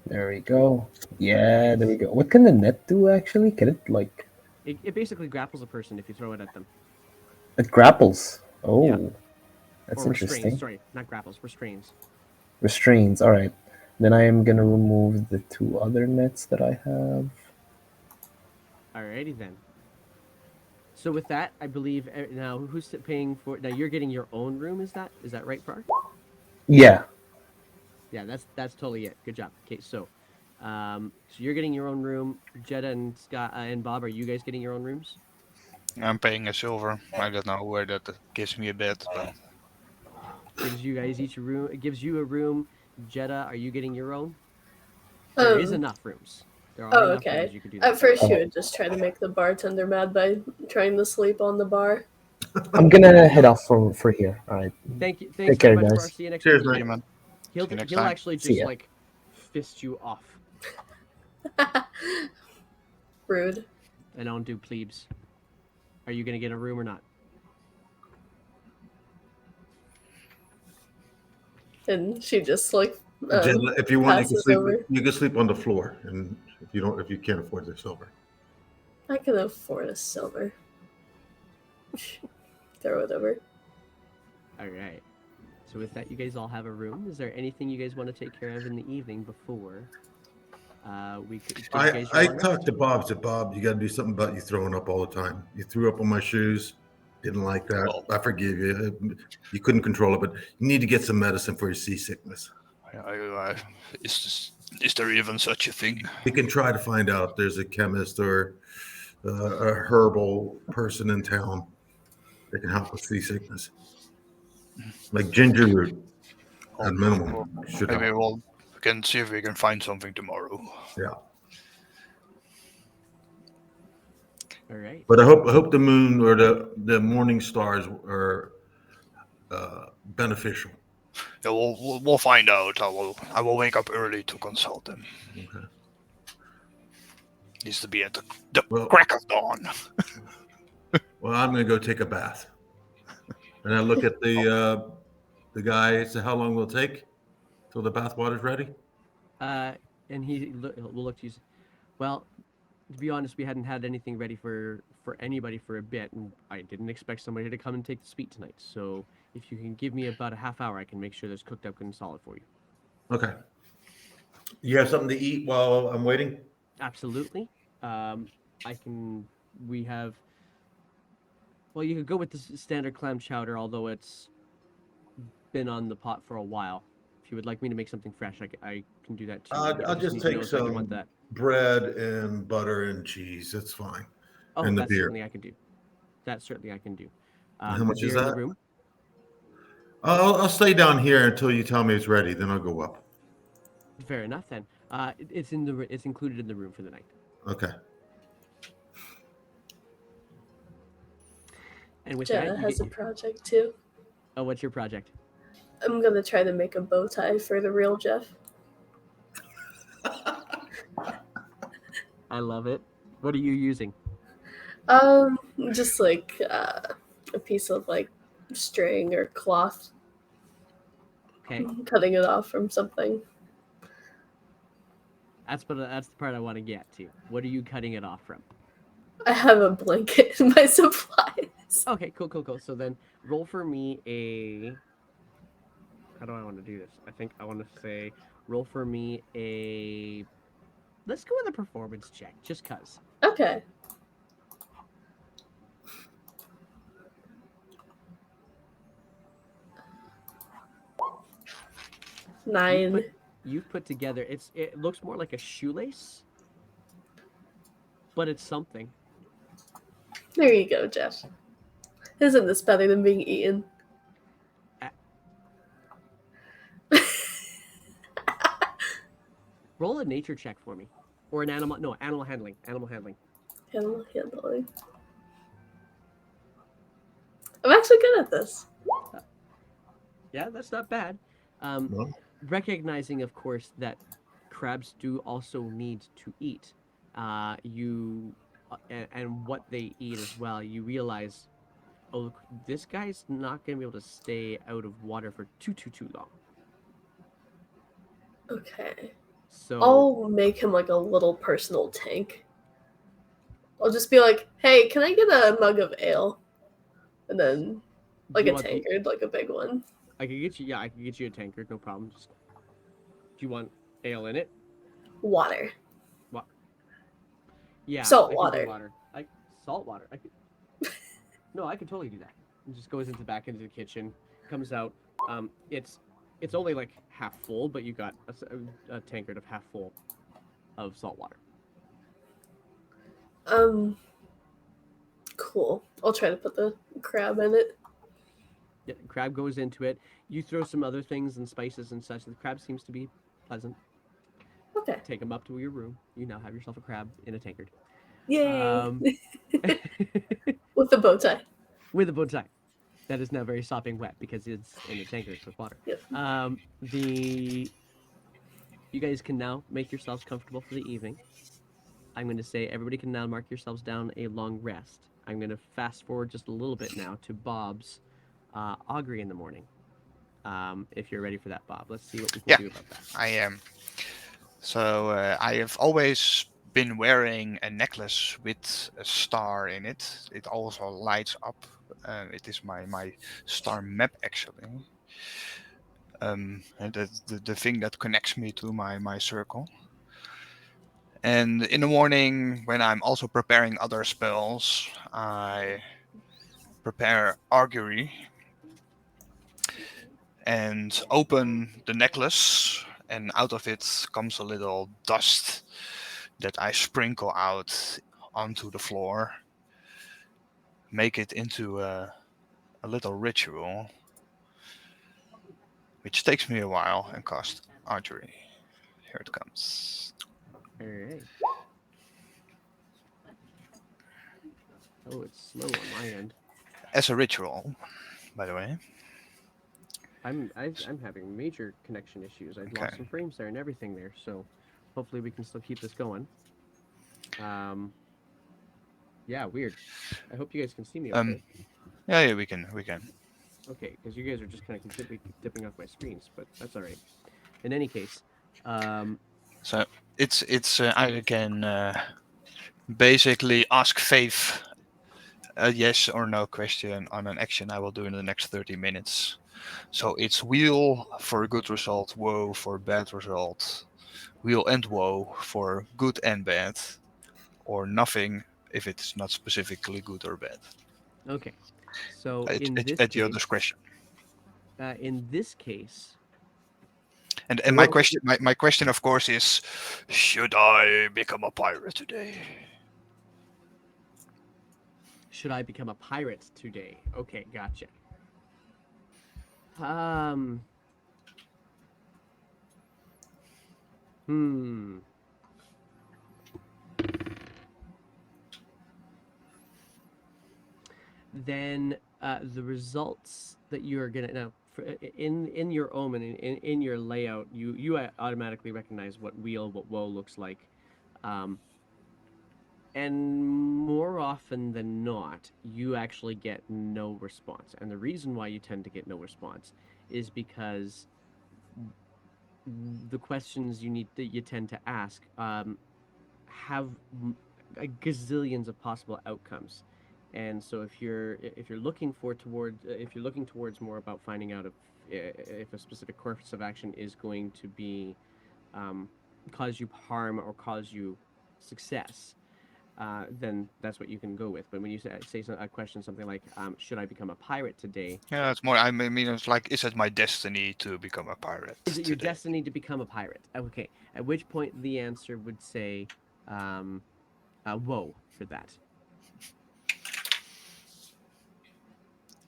There we go. Yeah, there we go. What can the net do actually? Can it like It basically grapples a person if you throw it at them. it grapples? Yeah. Oh, that's Or restrains. interesting. Sorry, not grapples. Restrains. Restrains. All right. Then I am gonna remove the two other nets that I have. Alrighty then. So with that, I believe now who's paying for? Now you're getting your own room. Is that right, Prar? Yeah. Yeah, that's totally it. Good job. Okay, so you're getting your own room. Jetta and Scott and Bob, are you guys getting your own rooms? I'm paying a silver. I don't know where that gives me a bit, but Gives you guys each a room. It gives you a room. Jetta, are you getting your own? There is enough rooms. There are enough Okay. rooms you could do At that. first, you would just try to make the bartender mad by trying to sleep on the bar. I'm gonna head off for here. All right. Thank you. Thanks Take very care, much, Prar. guys. See you next Cheers, week. see you, man. man. He'll See you next he'll time. actually See just ya. like fist you off. Rude. I don't do plebes. Are you gonna get a room or not? And she just like Jen, if you want, passes over. you can sleep on the floor, and if you can't afford the silver. I can afford a silver. Throw it over. All right. So with that, you guys all have a room. Is there anything you guys want to take care of in the evening before we could give you guys your I long rest? talked to Bob. Said Bob, you got to do something about you throwing up all the time. You threw up on my shoes. Didn't like that. Well, I forgive you. You couldn't control it, but you need to get some medicine for your seasickness. is there even such a thing? You can try to find out if there's a chemist or a herbal person in town that can help with seasickness, like ginger root. Oh, At minimum, should maybe help. we can see if we can find something tomorrow. Yeah, All right. but I hope the moon or the morning stars are beneficial? Yeah, we'll find out. I will wake up early to consult him. Okay. Needs to be at the Well, crack of dawn. well, I'm going to go take a bath. And I look at the guy. Say, how long will it take till the bath water's ready? And will look to you. Well, to be honest, we hadn't had anything ready for anybody for a bit, and I didn't expect somebody to come and take the speed tonight. So if you can give me about a half hour, I can make sure there's cooked up good and solid for you. Okay. You have something to eat while I'm waiting? Absolutely. I can. We have. Well, you could go with the standard clam chowder, although it's been on the pot for a while. If you would like me to make something fresh, I can do that too. I I'll just just need to know take exactly what some that. bread and butter and cheese. That's fine. Oh, And the that's beer. certainly I can do. That certainly I can do. How The much is beer in the that? room. I'll stay down here until you tell me it's ready. Then I'll go up. Fair enough then. It's it's included in the room for the night. Okay. And with Jenna that, you has get. a project too. Oh, what's your project? I'm gonna try to make a bow tie for the real Jeff. I love it. What are you using? Just like a piece of like string or cloth, Okay, cutting it off from something. that's the part I want to get to. What are you cutting it off from? I have a blanket in my supplies. Okay, cool. So then roll for me a. How do I want to do this? I think I want to say roll for me a. Let's go with a performance check, just cause. Okay. You've 9. you've put together. It looks more like a shoelace, but it's something. There you go, Jeff. Isn't this better than being eaten? Roll a nature check for me, or an animal. No, animal handling. Animal handling. Animal handling. I'm actually good at this. Yeah, that's not bad. Well, Recognizing, of course, that crabs do also need to eat. And what they eat as well. You realize, oh, this guy's not gonna be able to stay out of water for too long. Okay. So I'll make him like a little personal tank. I'll just be like, hey, can I get a mug of ale? And then like do a you want tankard, like a big one. I can get you. Yeah, I can get you a tankard. No problem. Just, do you want ale in it? Water. What? Yeah, Salt I can do water. water. Salt water. I could. No, I could totally do that. It just goes into back into the kitchen, comes out. It's only like half full, but you got a tankard of half full of salt water. Cool. I'll try to put the crab in it. Yeah, crab goes into it. You throw some other things and spices and such. The crab seems to be pleasant. Okay. Take them up to your room. You now have yourself a crab in a tankard. Yay. With the bow tie. With a bow tie. That is now very sopping wet because it's in a tankard with water. Yep. You guys can now make yourselves comfortable for the evening. I'm going to say everybody can now mark yourselves down a long rest. I'm going to fast forward just a little bit now to Bob's augury in the morning. If you're ready for that, Bob, let's see what we can do about that. I am. So I have always been wearing a necklace with a star in it. It also lights up. It is my star map actually. And the thing that connects me to my circle. And in the morning, when I'm also preparing other spells, I prepare augury and open the necklace, and out of it comes a little dust that I sprinkle out onto the floor, make it into a little ritual, which takes me a while and costs augury. Here it comes. All right. Oh, it's slow on my end. As a ritual, by the way. I'm having major connection issues. I'd Okay. lost some frames there and everything there. So hopefully we can still keep this going. Yeah, weird. I hope you guys can see me okay. Yeah, we can. Okay, because you guys are just kind of dipping off my screens, but that's all right. In any case, um, So it's I can basically ask Faith a yes or no question on an action I will do in the next 30 minutes. So it's wheel for a good result, woe for bad result, wheel and woe for good and bad, or nothing if it's not specifically good or bad. okay. So At your discretion. in this case, And And my what? question, my question, of course, is: should I become a pirate today? should I become a pirate today? Okay, gotcha. Um, hmm. Then the results that you are gonna now in your omen in your layout, you automatically recognize what wheel, what woe looks like, um, and more often than not, you actually get no response. And the reason why you tend to get no response is because the questions you tend to ask have gazillions of possible outcomes. And so if you're looking if you're looking towards more about finding out if a specific course of action is going to be um, cause you harm or cause you success, then that's what you can go with. But when you say a question something like, "Should I become a pirate today?" Yeah, it's more. I mean, it's like, is it my destiny to become a pirate Is it your today? destiny to become a pirate? Okay. At which point the answer would say, um, "Whoa" for that.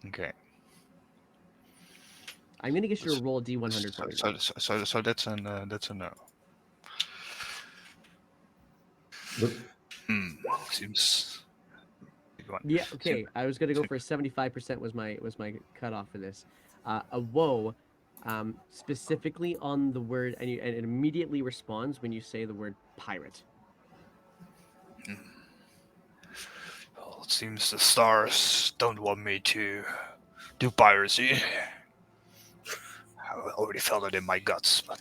Okay. I'm gonna get you to roll a D100 for So me, so though. so, so that's a no. What? Seems big one. Yeah, Seems, okay. I was gonna go for 75% was my cutoff for this. A whoa, specifically on the word, and it immediately responds when you say the word pirate. well, it seems the stars don't want me to do piracy. I already felt it in my guts, but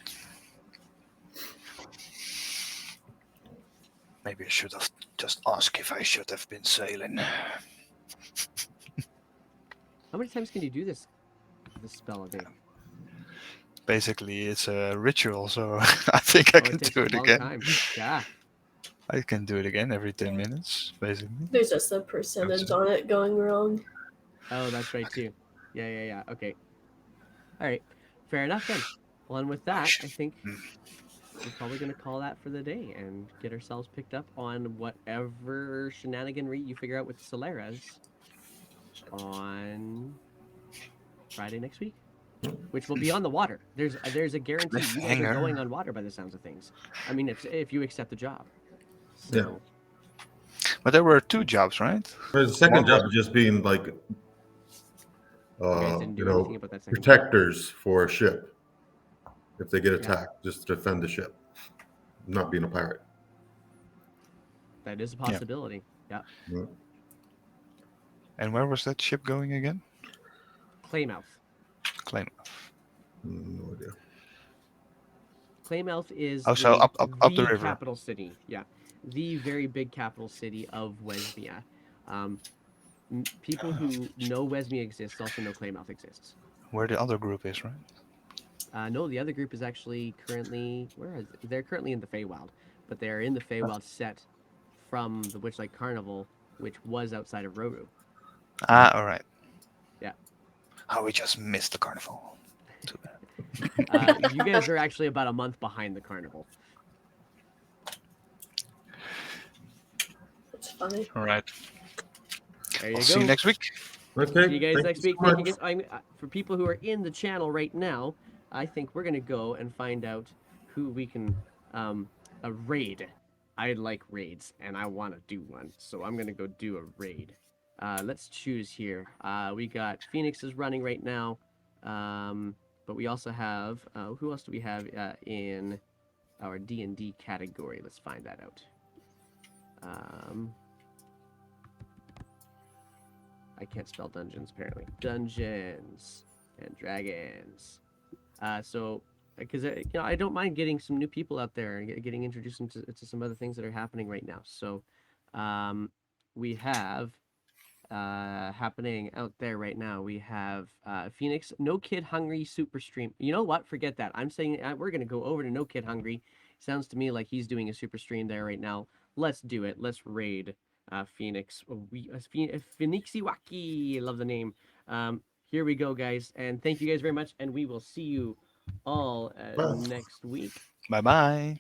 maybe I should have just asked if I should have been sailing. How many times can you do this spell a day? Basically, it's a ritual, so I think I Oh, it can takes do a it long again. time. Yeah. I can do it again every 10 Yeah. minutes, basically. There's just a percentage on it going wrong. Oh, that's right too. Yeah. Okay. All right. Fair enough then. Well, and with Oh, that, shit. I think Hmm. we're probably gonna call that for the day and get ourselves picked up on whatever shenaniganry you figure out with the Solaras on Friday next week, which will be on the water. There's a guarantee you guys are going Cliffhanger. on water by the sounds of things. I mean, if you accept the job. Yeah. So But there were two jobs, right? The second One was job is just being like, you guys didn't you do anything know, about that second job. protectors for a ship if they get Yeah, attacked, just to defend the ship, not being a pirate. that is a yeah. possibility. Yeah, Yeah. And where was that ship going again? Claymouth. Klamath. No idea. Claymouth is Oh, so up the the river. capital city. Yeah, the very big capital city of Wesmia. Um, people who know Wesmia exists also know Claymouth exists. Where the other group is, right? No, the other group is actually currently they're currently in the Feywild, but they're in the Feywild set from the Witchlight Carnival, which was outside of Roru. Ah, all right. Yeah, Oh, we just missed the carnival. Too bad. you guys are actually about a month behind the carnival. It's funny. All right. There you I'll go. see you next week. Okay. See you guys Thank next you so week. Thank you much. guys. For people who are in the channel right now, I think we're gonna go and find out who we can a raid. I like raids and I want to do one, so I'm gonna go do a raid. Let's choose here. We got Phoenix is running right now. but we also have who else do we have in our D&D category? Let's find that out. I can't spell dungeons apparently. Dungeons and Dragons. So because I don't mind getting some new people out there and getting introduced into some other things that are happening right now. So we have happening out there right now. We have Phoenix No Kid Hungry Super Stream. You know what? Forget that. I'm saying we're gonna go over to No Kid Hungry. Sounds to me like he's doing a super stream there right now. Let's do it. Let's raid Phoenix. Phoenixiwaki. Love the name. Here we go, guys, and thank you guys very much. And we will see you all Bye. next week. Bye bye.